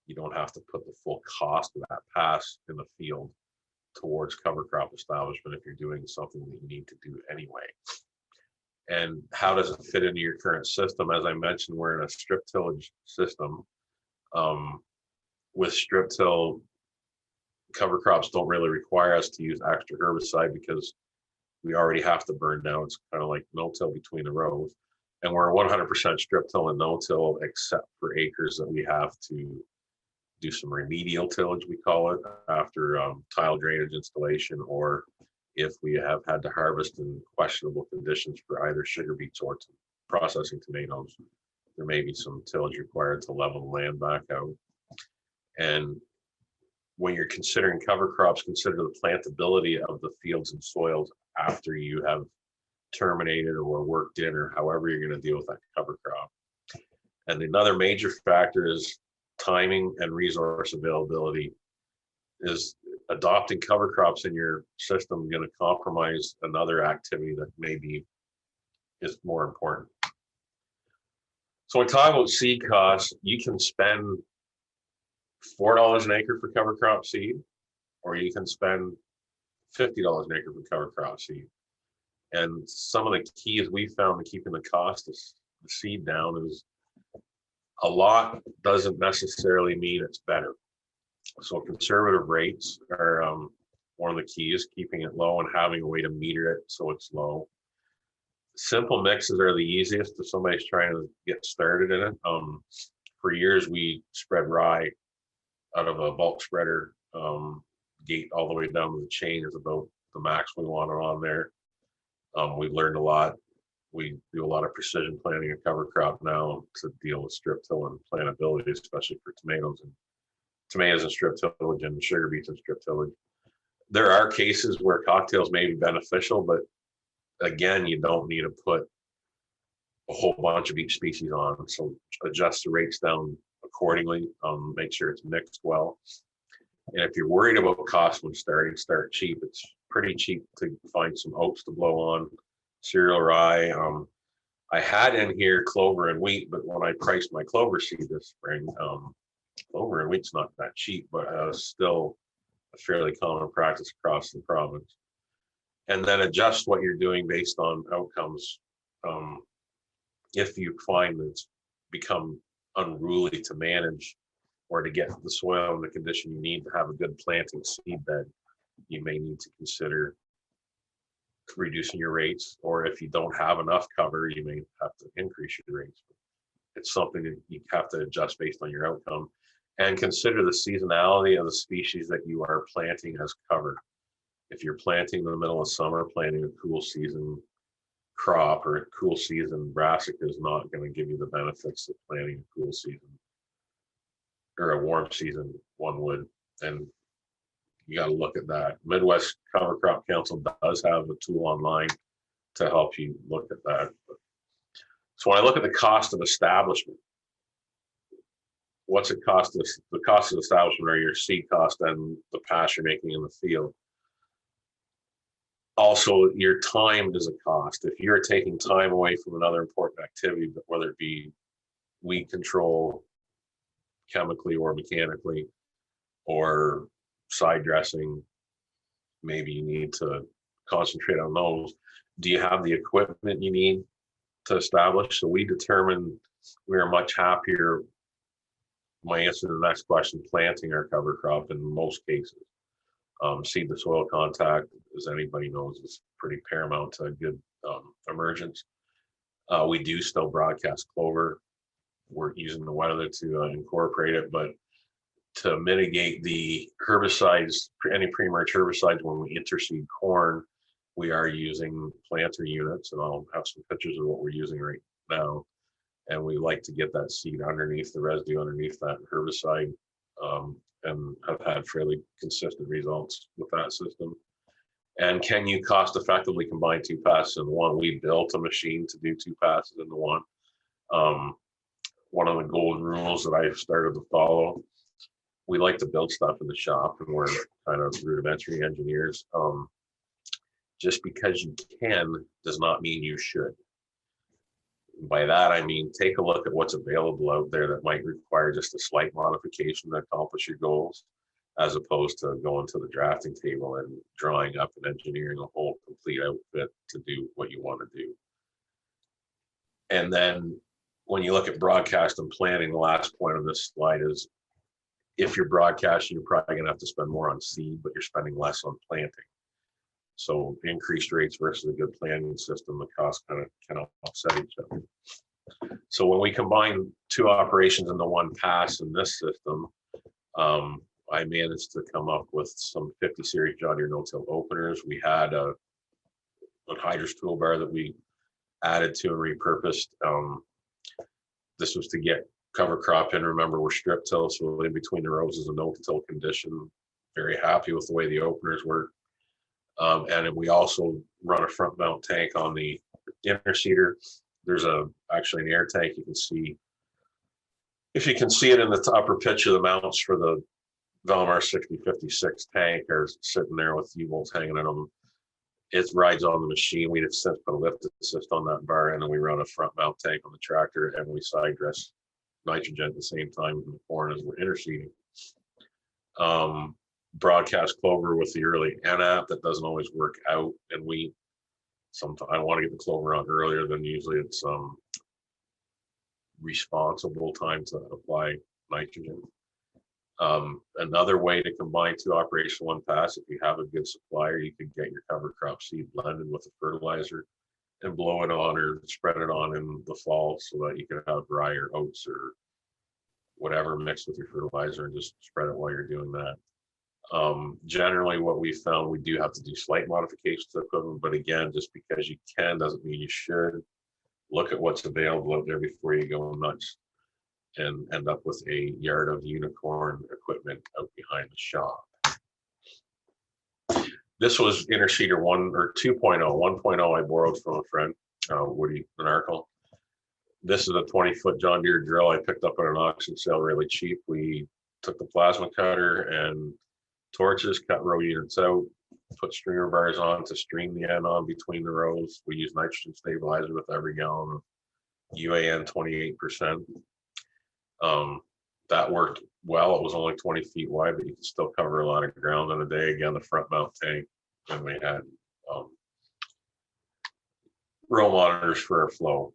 you don't have to put the full cost of that pass in the field towards cover crop establishment if you're doing something that you need to do anyway. And how does it fit into your current system? As I mentioned, we're in a strip tillage system. With strip till, cover crops don't really require us to use extra herbicide because we already have to burn down. It's kind of like no-till between the rows. And we're 100% strip till and no-till, except for acres that we have to do some remedial tillage, we call it, after tile drainage installation, or if we have had to harvest in questionable conditions for either sugar beets or processing tomatoes, there may be some tillage required to level the land back out. And when you're considering cover crops, consider the plantability of the fields and soils after you have terminated or worked in, or however you're going to deal with that cover crop. And another major factor is timing and resource availability. Is adopting cover crops in your system going to compromise another activity that maybe is more important? So when I talk about seed costs, you can spend $4 an acre for cover crop seed, or you can spend $50 an acre for cover crop seed. And some of the keys we found to keeping the cost of the seed down is a lot doesn't necessarily mean it's better. So conservative rates are one of the keys, keeping it low and having a way to meter it so it's low. Simple mixes are the easiest if somebody's trying to get started in it. For years, we spread rye out of a bulk spreader. Gate all the way down to the chain is about the max we wanted on there. We've learned a lot. We do a lot of precision planting and cover crop now to deal with strip till and plantability, especially for tomatoes and strip tillage and sugar beets and strip tillage. There are cases where cocktails may be beneficial, but again, you don't need to put a whole bunch of each species on. So adjust the rates down accordingly, make sure it's mixed well. And if you're worried about cost when starting, start cheap. It's pretty cheap to find some oats to blow on, cereal rye. I had in here clover and wheat, but when I priced my clover seed this spring, clover and wheat's not that cheap, but still a fairly common practice across the province. And then adjust what you're doing based on outcomes. If you find that it's become unruly to manage or to get the soil in the condition you need to have a good planting seed bed, you may need to consider reducing your rates, or if you don't have enough cover, you may have to increase your rates. It's something that you have to adjust based on your outcome, and consider the seasonality of the species that you are planting as cover. If you're planting in the middle of summer, planting a cool season crop or a cool season brassica is not going to give you the benefits of planting a cool season or a warm season one would. And you got to look at that. Midwest Cover Crop Council does have a tool online to help you look at that. So when I look at the cost of establishment, what's it cost? The cost of establishment are your seed cost and the pass you're making in the field. Also, your time is a cost. If you're taking time away from another important activity, whether it be weed control, chemically or mechanically, or side dressing, maybe you need to concentrate on those. Do you have the equipment you need to establish? So we determined we are much happier, my answer to the next question, planting our cover crop in most cases. Seed to soil contact, as anybody knows, is pretty paramount to a good emergence. We do still broadcast clover. We're using the weather to incorporate it, but to mitigate the herbicides, any pre-emerge herbicides when we interseed corn, we are using planter units, and I'll have some pictures of what we're using right now. And we like to get that seed underneath the residue, underneath that herbicide, and have had fairly consistent results with that system. And can you cost effectively combine 2 passes into one? We built a machine to do 2 passes into one. One of the golden rules that I've started to follow, we like to build stuff in the shop, and we're kind of rudimentary engineers. Just because you can does not mean you should. By that, I mean, take a look at what's available out there that might require just a slight modification to accomplish your goals, as opposed to going to the drafting table and drawing up and engineering a whole complete outfit to do what you want to do. And then when you look at broadcast and planning, the last point on this slide is, if you're broadcasting, you're probably going to have to spend more on seed, but you're spending less on planting. So increased rates versus a good planning system, the cost kind of offset each other. So when we combine 2 operations into 1 pass in this system, I managed to come up with some 50 series John Deere no-till openers. We had a hydrous toolbar that we added to and repurposed. This was to get cover crop in. Remember, we're strip till, so in between the rows is a no-till condition. Very happy with the way the openers work. And we also run a front mount tank on the interseeder. There's actually an air tank. You can see, if you can see it in the upper pitch of the mounts for the Valmar 6056 tank are sitting there with U-bolts hanging in them. It rides on the machine. We have since put a lift assist on that bar, and then we run a front mount tank on the tractor, and we side dress nitrogen at the same time in the corn as we're interseeding. Broadcast clover with the early NAP, that doesn't always work out, and sometimes I want to get the clover on earlier than usually it's responsible time to apply nitrogen. Another way to combine 2 operation 1 pass, if you have a good supplier, you could get your cover crop seed blended with a fertilizer and blow it on or spread it on in the fall, so that you can have rye or oats or whatever mixed with your fertilizer, and just spread it while you're doing that. Generally what we found, we do have to do slight modifications to equipment, but again, just because you can doesn't mean you should. Look at what's available out there before you go nuts and end up with a yard of unicorn equipment out behind the shop. This was interseeder 1 or 2.0. 1.0 I borrowed from a friend, Woody Narkle. This is a 20-foot John Deere drill I picked up at an auction sale really cheap. We took the plasma cutter and torches, cut row units out, put streamer bars on to stream the end on between the rows. We use nitrogen stabilizer with every gallon of UAN 28%. That worked well. It was only 20 feet wide, but you can still cover a lot of ground in a day. Again, the front mount tank, and we had row monitors for our flow.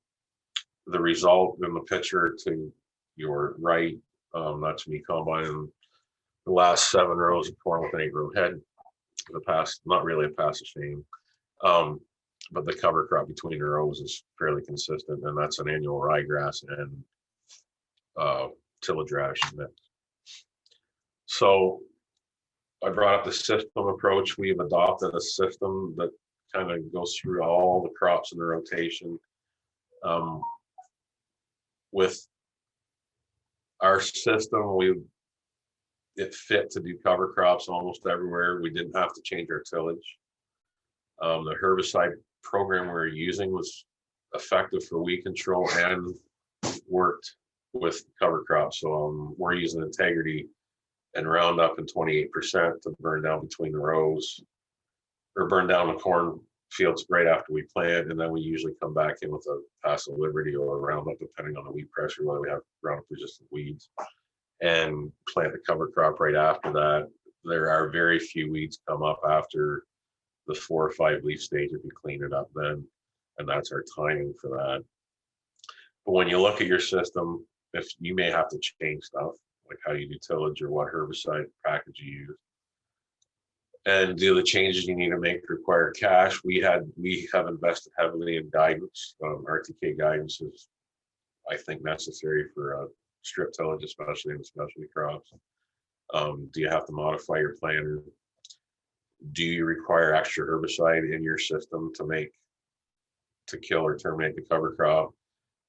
The result in the picture to your right, that's me combining the last 7 rows of corn with an 8-row head. The pass, not really a pass of shame, but the cover crop between the rows is fairly consistent, and that's an annual ryegrass and tillage radish mix. So I brought up the system approach. We've adopted a system that kind of goes through all the crops in the rotation. With our system, it fit to do cover crops almost everywhere. We didn't have to change our tillage. The herbicide program we were using was effective for weed control and worked with cover crops. So we're using Integrity and Roundup in 28% to burn down between the rows, or burn down the corn fields right after we plant, and then we usually come back in with a pass of Liberty or a Roundup, depending on the weed pressure, whether we have Roundup resistant weeds, and plant the cover crop right after that. There are very few weeds come up after the 4 or 5 leaf stage if you clean it up then, and that's our timing for that. But when you look at your system, if you may have to change stuff, like how you do tillage or what herbicide package you use, and do the changes you need to make require cash. We have invested heavily in guidance. RTK guidance is, I think, necessary for strip tillage, especially in the specialty crops. Do you have to modify your planter? Do you require extra herbicide in your system to kill or terminate the cover crop?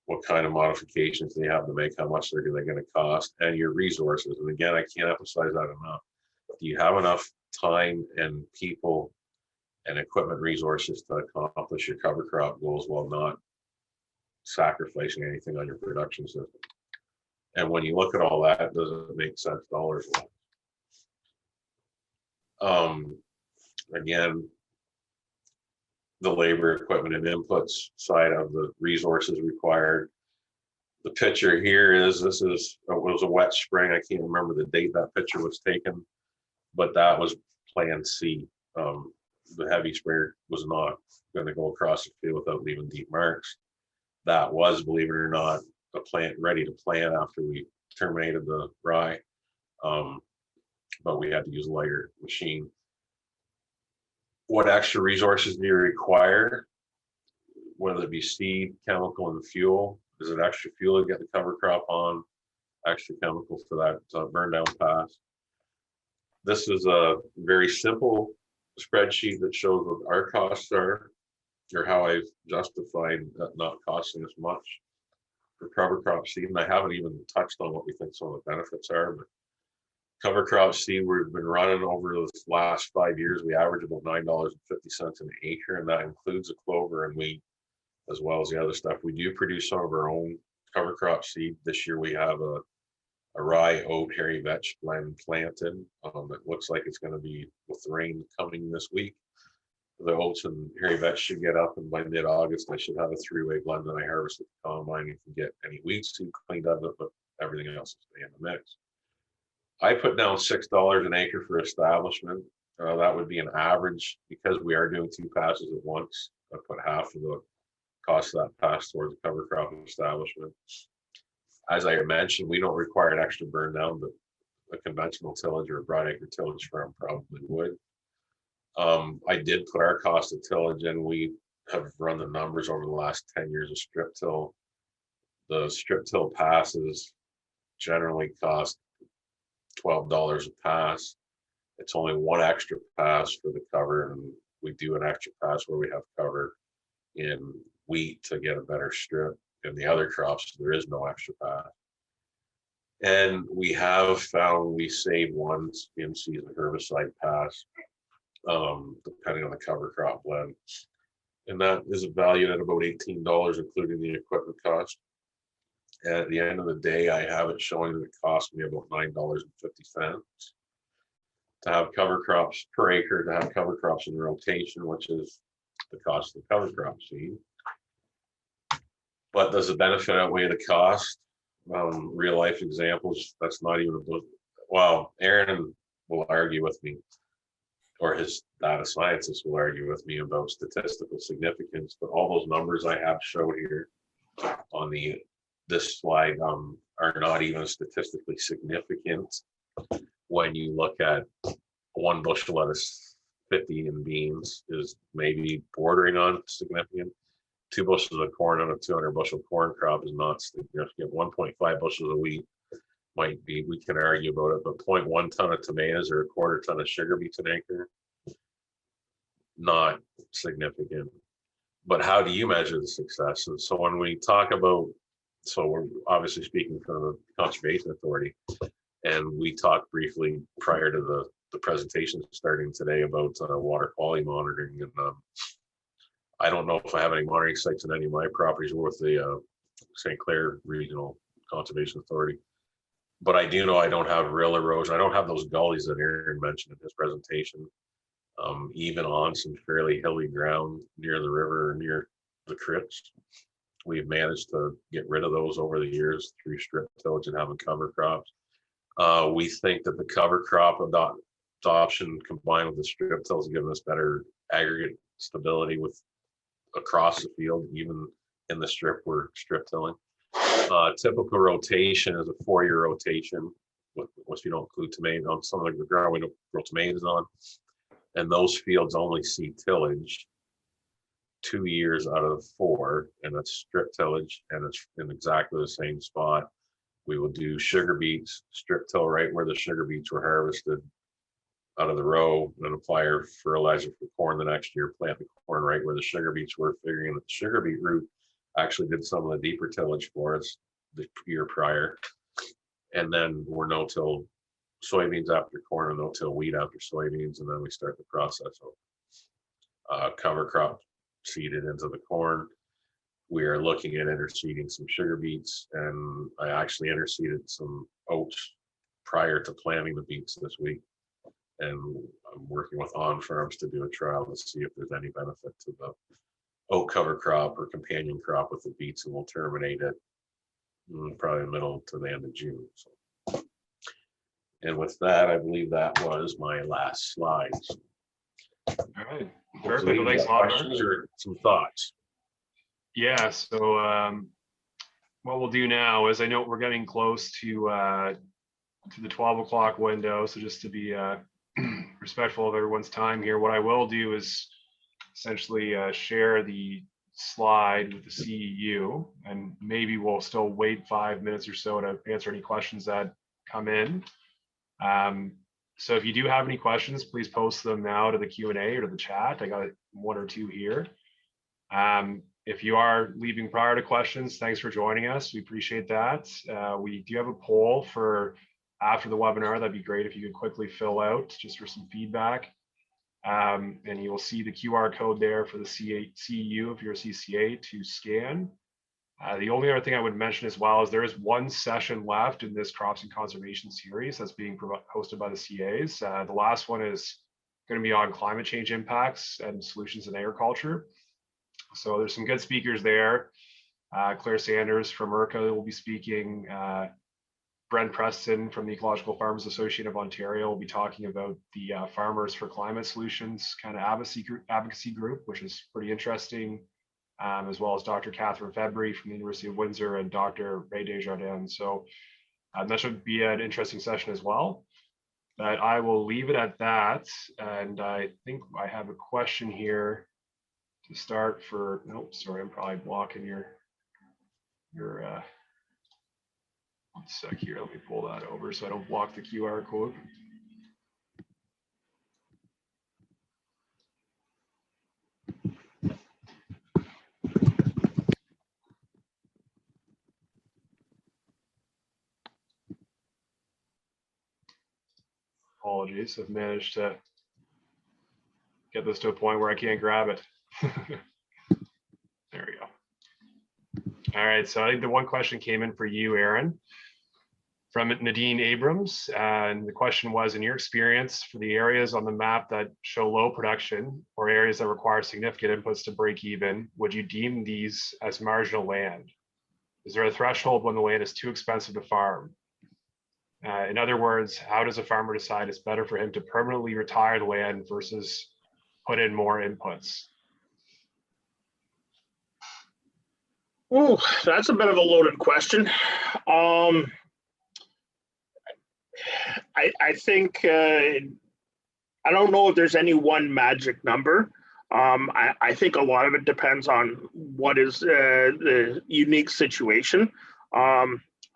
What kind of modifications do you have to make? How much are they going to cost? And your resources. And again, I can't emphasize that enough. Do you have enough time and people and equipment resources to accomplish your cover crop goals while not sacrificing anything on your production system? And when you look at all that, does it make sense dollars wise? Again, the labor, equipment, and inputs side of the resources required. The picture here is, it was a wet spring. I can't remember the date that picture was taken, but that was Plan C. The heavy sprayer was not going to go across the field without leaving deep marks. That was, believe it or not, a plant ready to plant after we terminated the rye, but we had to use a lighter machine. What extra resources do you require? Whether it be seed, chemical, and fuel. Is it extra fuel to get the cover crop on? Extra chemical for that burn down pass? This is a very simple spreadsheet that shows what our costs are, or how I've justified that not costing us much for cover crop seed. And I haven't even touched on what we think some of the benefits are, but cover crop seed, we've been running over the last 5 years. We average about $9.50 an acre, and that includes the clover and wheat, as well as the other stuff. We do produce some of our own cover crop seed. This year we have a rye, oat, hairy vetch blend planted. It looks like it's going to be, with the rain coming this week, the oats and hairy vetch should get up, and by mid-August I should have a 3-way blend that I harvest at the combine and can get any wheat seed cleaned out of it, but everything else is in the mix. I put down $6 an acre for establishment. That would be an average, because we are doing 2 passes at once. I put half of the cost of that pass towards the cover crop establishment. As I mentioned, we don't require an extra burn down, but a conventional tillage or a broadacre tillage farm probably would. I did put our cost of tillage in. We have run the numbers over the last 10 years of strip till. The strip till passes generally cost $12 a pass. It's only one extra pass for the cover, and we do an extra pass where we have cover in wheat to get a better strip. In the other crops, there is no extra pass. And we have found we save one in-season herbicide pass, depending on the cover crop blend. And that is valued at about $18, including the equipment cost. And at the end of the day, I have it showing that it cost me about $9.50 to have cover crops per acre, to have cover crops in rotation, which is the cost of the cover crop seed. But does the benefit outweigh the cost? Real life examples, that's not even a, well, Aaron will argue with me, or his data scientists will argue with me about statistical significance, but all those numbers I have showed here on this slide are not even statistically significant when you look at 1 bushel out of 50 in beans is maybe bordering on significant. 2 bushels of corn on a 200 bushel corn crop is not significant. 1.5 bushels of wheat might be, we can argue about it, but 0.1 ton of tomatoes or a 1/4 ton of sugar beets an acre, not significant. But how do you measure the success? And so when we talk about, so we're obviously speaking from the Conservation Authority, and we talked briefly prior to the presentation starting today about water quality monitoring. And I don't know if I have any monitoring sites in any of my properties or with the St. Clair Regional Conservation Authority. But I do know I don't have real erosion. I don't have those gullies that Aaron mentioned in his presentation. Even on some fairly hilly ground near the river or near the creeks, we've managed to get rid of those over the years through strip tillage and having cover crops. We think that the cover crop adoption combined with the strip tills given us better aggregate stability with across the field, even in the strip we're strip tilling. Typical rotation is a 4-year rotation, if you don't include tomatoes on some of the ground we don't grow tomatoes on. And those fields only see tillage 2 years out of 4, and it's strip tillage, and it's in exactly the same spot. We will do sugar beets, strip till right where the sugar beets were harvested out of the row, and apply our fertilizer for corn the next year, plant the corn right where the sugar beets were, figuring that the sugar beet root actually did some of the deeper tillage for us the year prior. And then we're no-till soybeans after corn and no-till wheat after soybeans, and then we start the process of cover crop seeded into the corn. We are looking at interseeding some sugar beets, and I actually interseeded some oats prior to planting the beets this week. And I'm working with On Farms to do a trial to see if there's any benefit to the oat cover crop or companion crop with the beets, and we'll terminate it probably middle to the end of June. So, and with that, I believe that was my last slide. All right, perfect. Well, thanks a lot, Mark. Questions or some thoughts? Yeah, so what we'll do now is, I know we're getting close to the 12 o'clock window, so just to be respectful of everyone's time here, what I will do is essentially share the slide with the CEU, and maybe we'll still wait 5 minutes or so to answer any questions that come in. So if you do have any questions, please post them now to the Q&A or to the chat. I got one or two here. If you are leaving prior to questions, thanks for joining us. We appreciate that. We do have a poll for after the webinar. That'd be great if you could quickly fill out just for some feedback. And you will see the QR code there for the CEU if you're a CCA to scan. The only other thing I would mention as well is there is one session left in this Crops and Conservation series that's being hosted by the CAs. The last one is going to be on climate change impacts and solutions in agriculture. So there's some good speakers there. Claire Sanders from ERCA will be speaking. Brent Preston from the Ecological Farmers Association of Ontario will be talking about the Farmers for Climate Solutions kind of advocacy group, which is pretty interesting, as well as Dr. Catherine February from the University of Windsor and Dr. Ray Desjardins. So that should be an interesting session as well. But I will leave it at that. And I think I have a question here to start for, nope, sorry, I'm probably blocking your one sec here, let me pull that over so I don't block the QR code. Apologies, I've managed to get this to a point where I can't grab it. There we go. All right, so I think the one question came in for you, Aaron, from Nadine Abrams. And the question was, in your experience, for the areas on the map that show low production or areas that require significant inputs to break even, would you deem these as marginal land? Is there a threshold when the land is too expensive to farm? In other words, how does a farmer decide it's better for him to permanently retire the land versus put in more inputs? Oh, that's a bit of a loaded question. I think I don't know if there's any one magic number. I think a lot of it depends on what is the unique situation.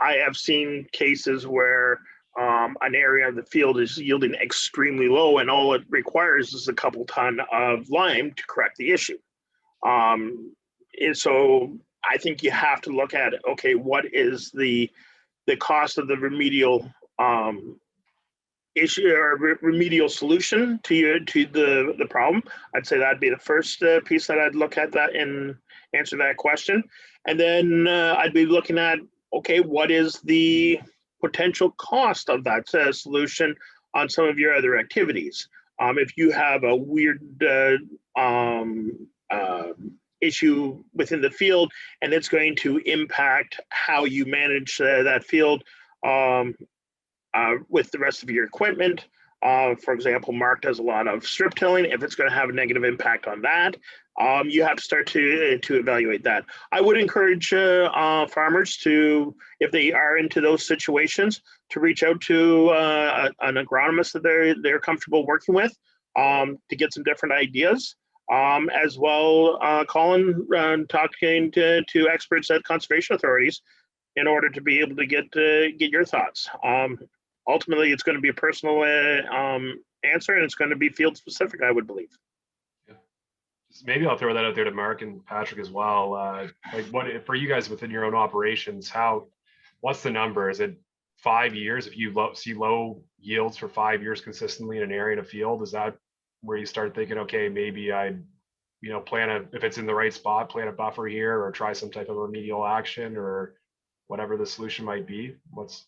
I have seen cases where an area of the field is yielding extremely low, and all it requires is a couple ton of lime to correct the issue. And so I think you have to look at, okay, what is the cost of the remedial issue or remedial solution to the problem? I'd say that'd be the first piece that I'd look at that and answer that question. And then I'd be looking at, okay, what is the potential cost of that solution on some of your other activities? If you have a weird issue within the field and it's going to impact how you manage that field with the rest of your equipment. For example, Mark does a lot of strip tilling. If it's going to have a negative impact on that, you have to start to evaluate that. I would encourage farmers to, if they are into those situations, to reach out to an agronomist that they're comfortable working with to get some different ideas. As well, Colin, talking to experts at conservation authorities in order to be able to get your thoughts. Ultimately, it's going to be a personal answer, and it's going to be field specific, I would believe. Maybe I'll throw that out there to Mark and Patrick as well. Like, what for you guys within your own operations? What's the number? Is it 5 years? If you see low yields for 5 years consistently in an area in a field, is that where you start thinking, okay, maybe I'd, if it's in the right spot, plant a buffer here, or try some type of remedial action, or whatever the solution might be? What's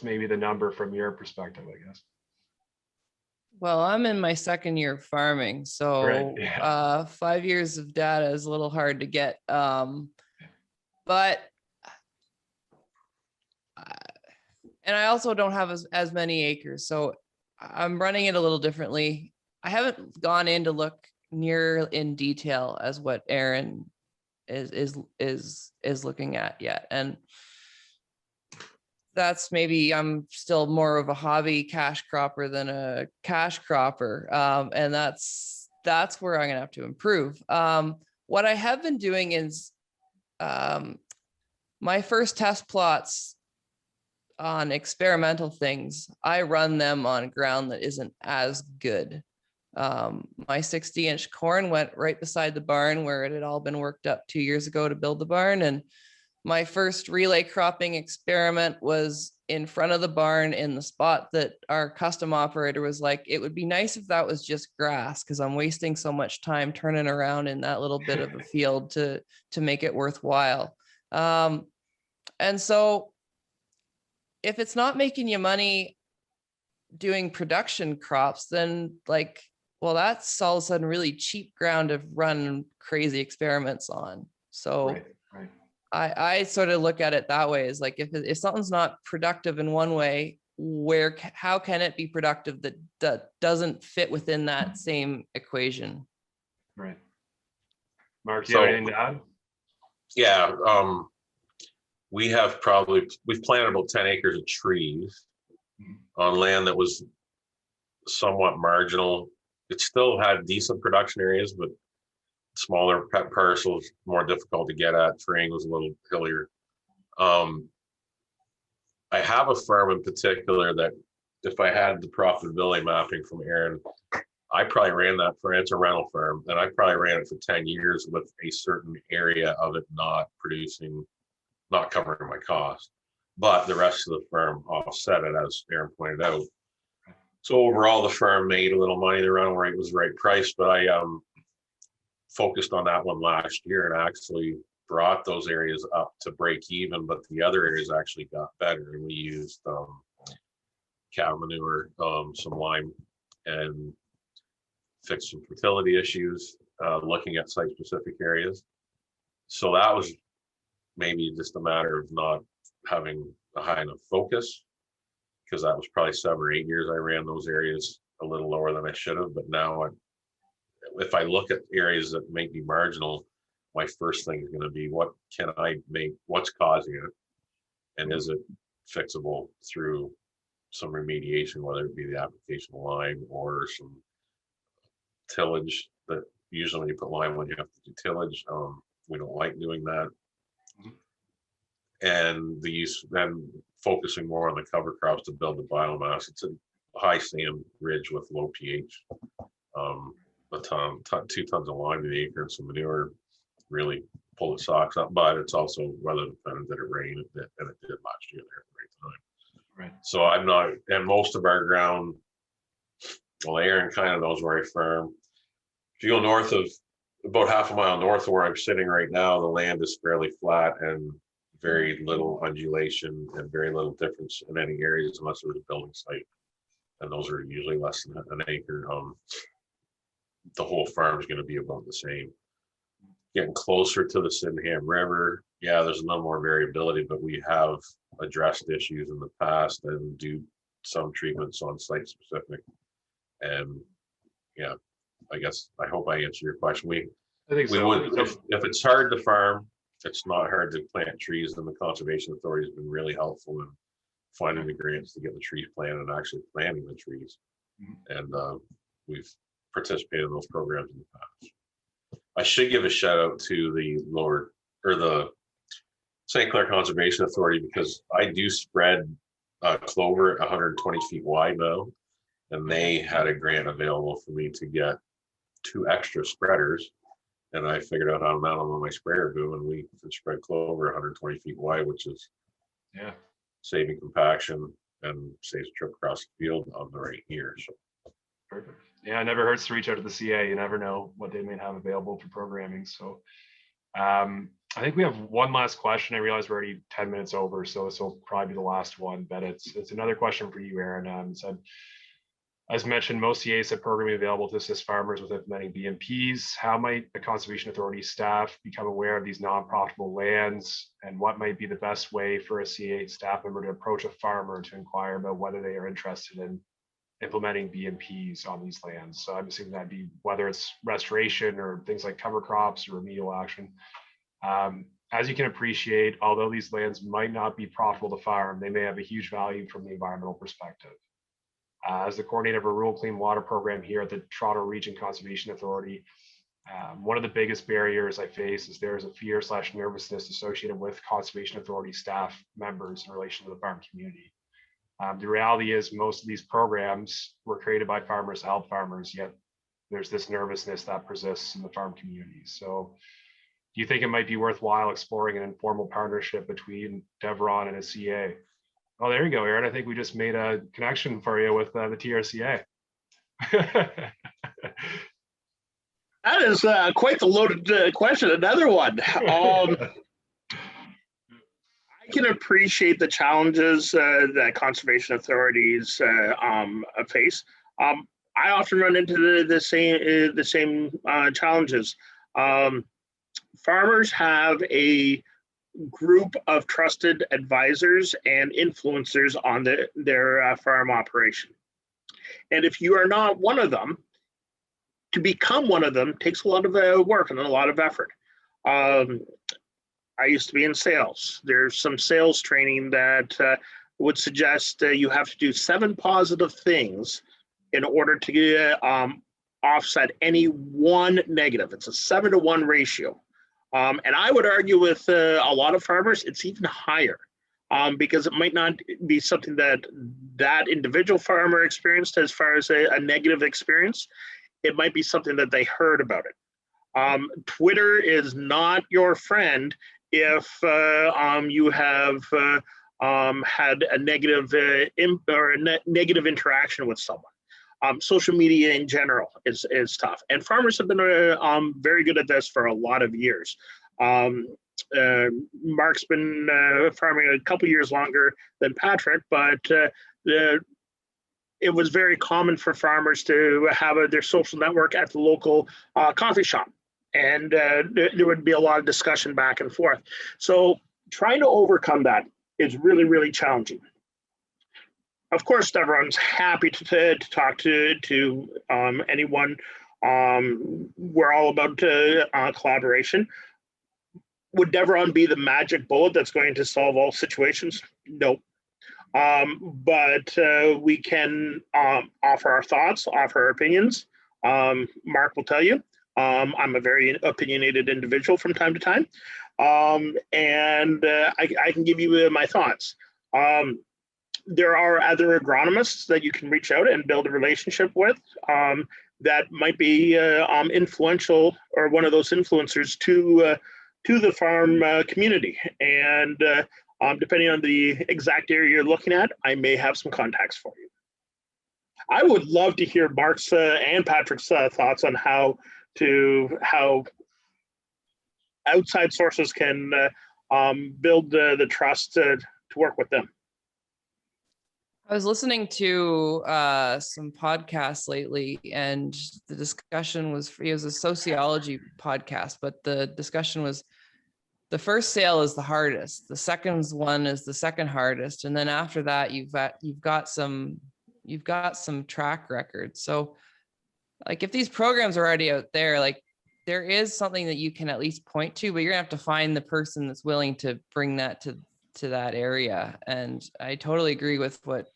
maybe the number from your perspective, I guess? Well, I'm in my second year of farming, so Right, yeah. 5 years of data is a little hard to get. But and I also don't have as many acres, so I'm running it a little differently. I haven't gone in to look near in detail as what Aaron is looking at yet, and that's maybe I'm still more of a hobby cash cropper than a cash cropper, and that's where I'm gonna have to improve. What I have been doing is my first test plots on experimental things, I run them on ground that isn't as good. My 60-inch corn went right beside the barn where it had all been worked up 2 years ago to build the barn. And my first relay cropping experiment was in front of the barn in the spot that our custom operator was like, it would be nice if that was just grass, because I'm wasting so much time turning around in that little bit of a field to make it worthwhile. And so if it's not making you money doing production crops, then well, that's all of a sudden really cheap ground to run crazy experiments on. So Right. I sort of look at it that way, is like, if something's not productive in one way, how can it be productive that doesn't fit within that same equation? Right. Mark, do you have anything to add? Yeah, we've planted about 10 acres of trees on land that was somewhat marginal. It still had decent production areas, but smaller pet parcels, more difficult to get at. Terrain was a little hillier. I have a farm in particular that, if I had the profitability mapping from Aaron, I probably ran that for, it's a rental farm, and I probably ran it for 10 years with a certain area of it not producing, not covering my cost, but the rest of the farm offset it, as Aaron pointed out. So overall, the farm made a little money. The rental rate was the right price, but I focused on that one last year and actually brought those areas up to break even, but the other areas actually got better. And we used cow manure, some lime, and fixed some fertility issues, looking at site-specific areas. So that was maybe just a matter of not having a high enough focus, because that was probably 7 or 8 years I ran those areas a little lower than I should have. But now if I look at areas that may be marginal, my first thing is going to be, what can I make, what's causing it, and is it fixable through some remediation, whether it be the application of lime or some tillage. That usually when you put lime, when you have to do tillage, we don't like doing that. And the use, then focusing more on the cover crops to build the biomass. It's a high sand ridge with low pH. 2 tons of lime to the acre and some manure really pull the socks up, but it's also weather dependent that it rained, and it did last year there at the right time. Right. So I'm not, and most of our ground, well, Aaron kind of knows where I farm. If you go north of, about half a mile north of where I'm sitting right now, the land is fairly flat and very little undulation and very little difference in any areas unless there's a building site. And those are usually less than an acre. The whole farm is going to be about the same. Getting closer to the Sydenham River, yeah, there's a little more variability, but we have addressed issues in the past and do some treatments on site specific. And yeah, I guess, I hope I answered your question. I think we so. would, if it's hard to farm, it's not hard to plant trees, and the Conservation Authority has been really helpful in finding the grants to get the trees planted and actually planting the trees. And we've participated in those programs in the past. I should give a shout out to the lower, or the St. Clair Conservation Authority, because I do spread clover 120 feet wide now, and they had a grant available for me to get 2 extra spreaders, and I figured out how to mount them on my sprayer boom, and we can spread clover 120 feet wide, which is saving compaction and saves a trip across the field on the right ear. So perfect. Yeah, it never hurts to reach out to the CA. You never know what they may have available for programming. So I think we have one last question. I realize we're already 10 minutes over, so this will probably be the last one, but it's another question for you, Aaron. Said, as mentioned, most CAs have programming available to assist farmers with implementing BMPs. How might the Conservation Authority staff become aware of these non-profitable lands, and what might be the best way for a CA staff member to approach a farmer to inquire about whether they are interested in implementing BMPs on these lands? So I'm assuming that'd be whether it's restoration or things like cover crops or remedial action. As you can appreciate, although these lands might not be profitable to farm, they may have a huge value from the environmental perspective. As the coordinator of a rural clean water program here at the Toronto Region Conservation Authority, one of the biggest barriers I face is there is a fear/nervousness associated with Conservation Authority staff members in relation to the farm community. The reality is most of these programs were created by farmers to help farmers, yet there's this nervousness that persists in the farm community. So do you think it might be worthwhile exploring an informal partnership between Devron and a CA? Oh, there you go, Aaron. I think we just made a connection for you with the TRCA. That is quite the loaded question. Another one. I can appreciate the challenges that conservation authorities face. I often run into the same challenges. Farmers have a group of trusted advisors and influencers on their farm operation. And if you are not one of them, to become one of them takes a lot of work and a lot of effort. I used to be in sales. There's some sales training that would suggest you have to do 7 positive things in order to offset any one negative. It's a 7-to-1 ratio. And I would argue with a lot of farmers, it's even higher because it might not be something that individual farmer experienced as far as a negative experience. It might be something that they heard about it. Twitter is not your friend if you have had a negative negative interaction with someone. Social media in general is tough, and farmers have been very good at this for a lot of years. Mark's been farming a couple years longer than Patrick, but it was very common for farmers to have their social network at the local coffee shop, and there would be a lot of discussion back and forth. So trying to overcome that is really, really challenging. Of course, Devron's happy to talk to anyone. We're all about collaboration. Would Devron be the magic bullet that's going to solve all situations? No. But we can offer our thoughts, offer our opinions. Mark will tell you, I'm a very opinionated individual from time to time. And I can give you my thoughts. There are other agronomists that you can reach out and build a relationship with that might be influential, or one of those influencers to the farm community. And depending on the exact area you're looking at, I may have some contacts for you. I would love to hear Mark's and Patrick's thoughts on how outside sources can build the trust to work with them. I was listening to some podcasts lately, and the discussion was, it was a sociology podcast, but the discussion was the first sale is the hardest, the second one is the second hardest, and then after that you've got some track record. So like if these programs are already out there, like there is something that you can at least point to, but you're gonna have to find the person that's willing to bring that to that area. And I totally agree with what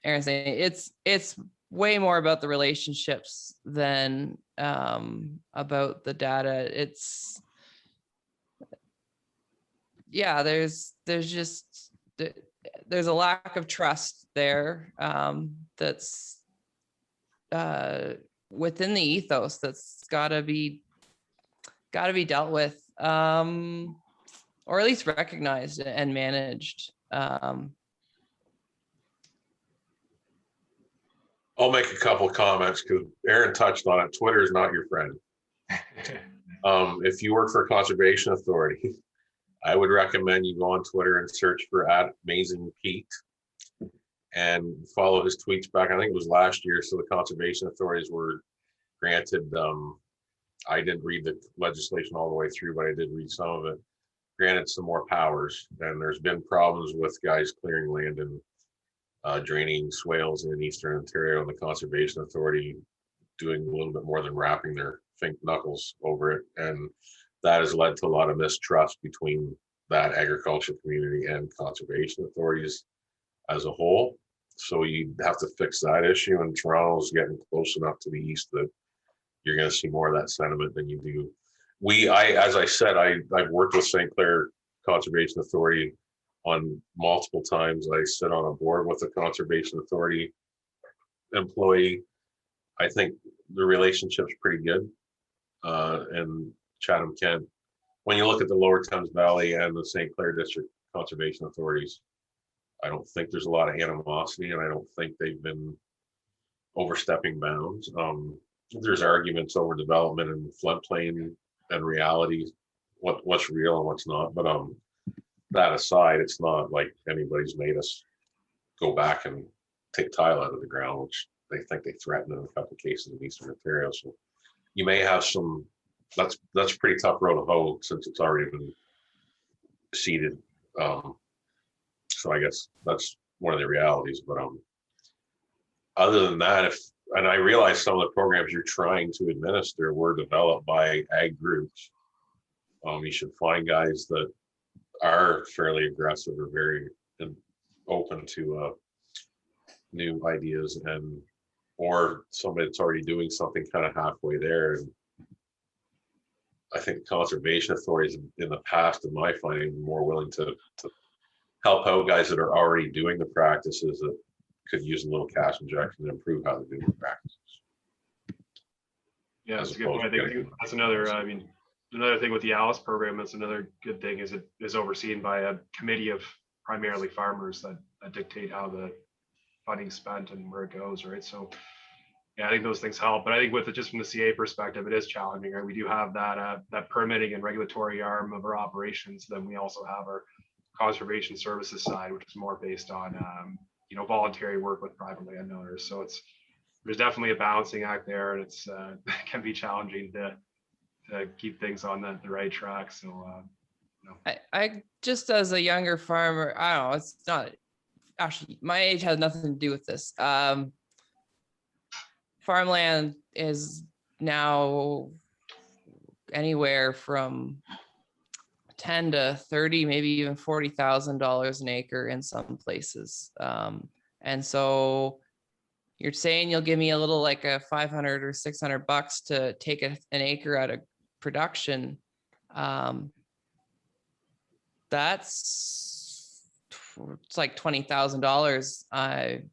Aaron's saying. It's way more about the relationships than about the data. yeah, there's a lack of trust there, that's within the ethos that's gotta be dealt with, or at least recognized and managed. I'll make a couple of comments because Aaron touched on it. Twitter is not your friend. If you work for a conservation authority, I would recommend you go on Twitter and search for @AmazingPete and follow his tweets back. I think it was last year. So the conservation authorities were granted, I didn't read the legislation all the way through, but I did read some of it, granted some more powers. And there's been problems with guys clearing land and draining swales in Eastern Ontario, and the Conservation Authority doing a little bit more than wrapping their knuckles over it. And that has led to a lot of mistrust between that agriculture community and conservation authorities as a whole. So you have to fix that issue, and Toronto's getting close enough to the east that you're going to see more of that sentiment than you do. As I said, I've worked with St. Clair Conservation Authority on multiple times. I sit on a board with a Conservation Authority employee. I think the relationship's pretty good. And Chatham Kent, when you look at the Lower Thames Valley and the St. Clair District Conservation Authorities, I don't think there's a lot of animosity, and I don't think they've been overstepping bounds. There's arguments over development and floodplain and reality, what's real and what's not. But that aside, it's not like anybody's made us go back and take tile out of the ground, which they think they threatened in a couple of cases in Eastern Ontario. So you may have some. That's a pretty tough road to hoe since it's already been seeded. So I guess that's one of the realities. But other than that, and I realize some of the programs you're trying to administer were developed by ag groups. You should find guys that are fairly aggressive or very open to new ideas, or somebody that's already doing something kind of halfway there. And I think conservation authorities in the past, in my finding, more willing to help out guys that are already doing the practices that could use a little cash injection to improve how they do the practices. Yeah, that's a good point. I think that's another, another thing with the ALICE program, that's another good thing, is it is overseen by a committee of primarily farmers that dictate how the funding's spent and where it goes, right? So yeah, I think those things help. But I think with it, just from the CA perspective, it is challenging, right? We do have that permitting and regulatory arm of our operations. Then we also have our conservation services side, which is more based on voluntary work with private landowners. So there's definitely a balancing act there, and it can be challenging to keep things on the right track. So I just, as a younger farmer, I don't know, it's not actually, my age has nothing to do with this. Farmland is now anywhere from 10 to 30, maybe even $40,000 an acre in some places. And so you're saying you'll give me a little, like a 500 or 600 bucks to take an acre out of production. It's like $20,000.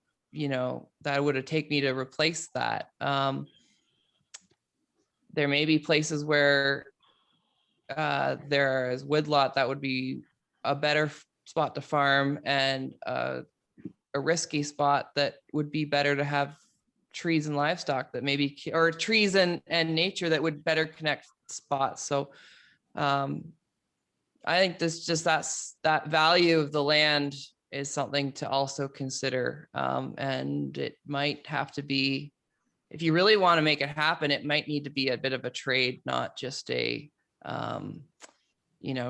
That would have taken me to replace that. There may be places where there is woodlot that would be a better spot to farm, and a risky spot that would be better to have trees and livestock that maybe, or trees and nature that would better connect spots. So I think that value of the land is something to also consider. And it might have to be, if you really want to make it happen, it might need to be a bit of a trade, not just a,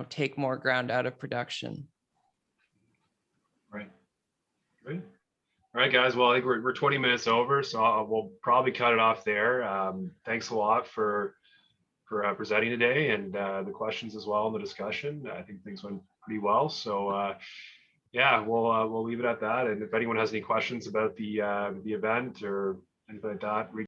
take more ground out of production. Right. Great. All right, guys. Well, I think we're 20 minutes over, so we'll probably cut it off there. Thanks a lot for presenting today, and the questions as well, and the discussion. I think things went pretty well. So yeah, we'll leave it at that. And if anyone has any questions about the event or anything like that,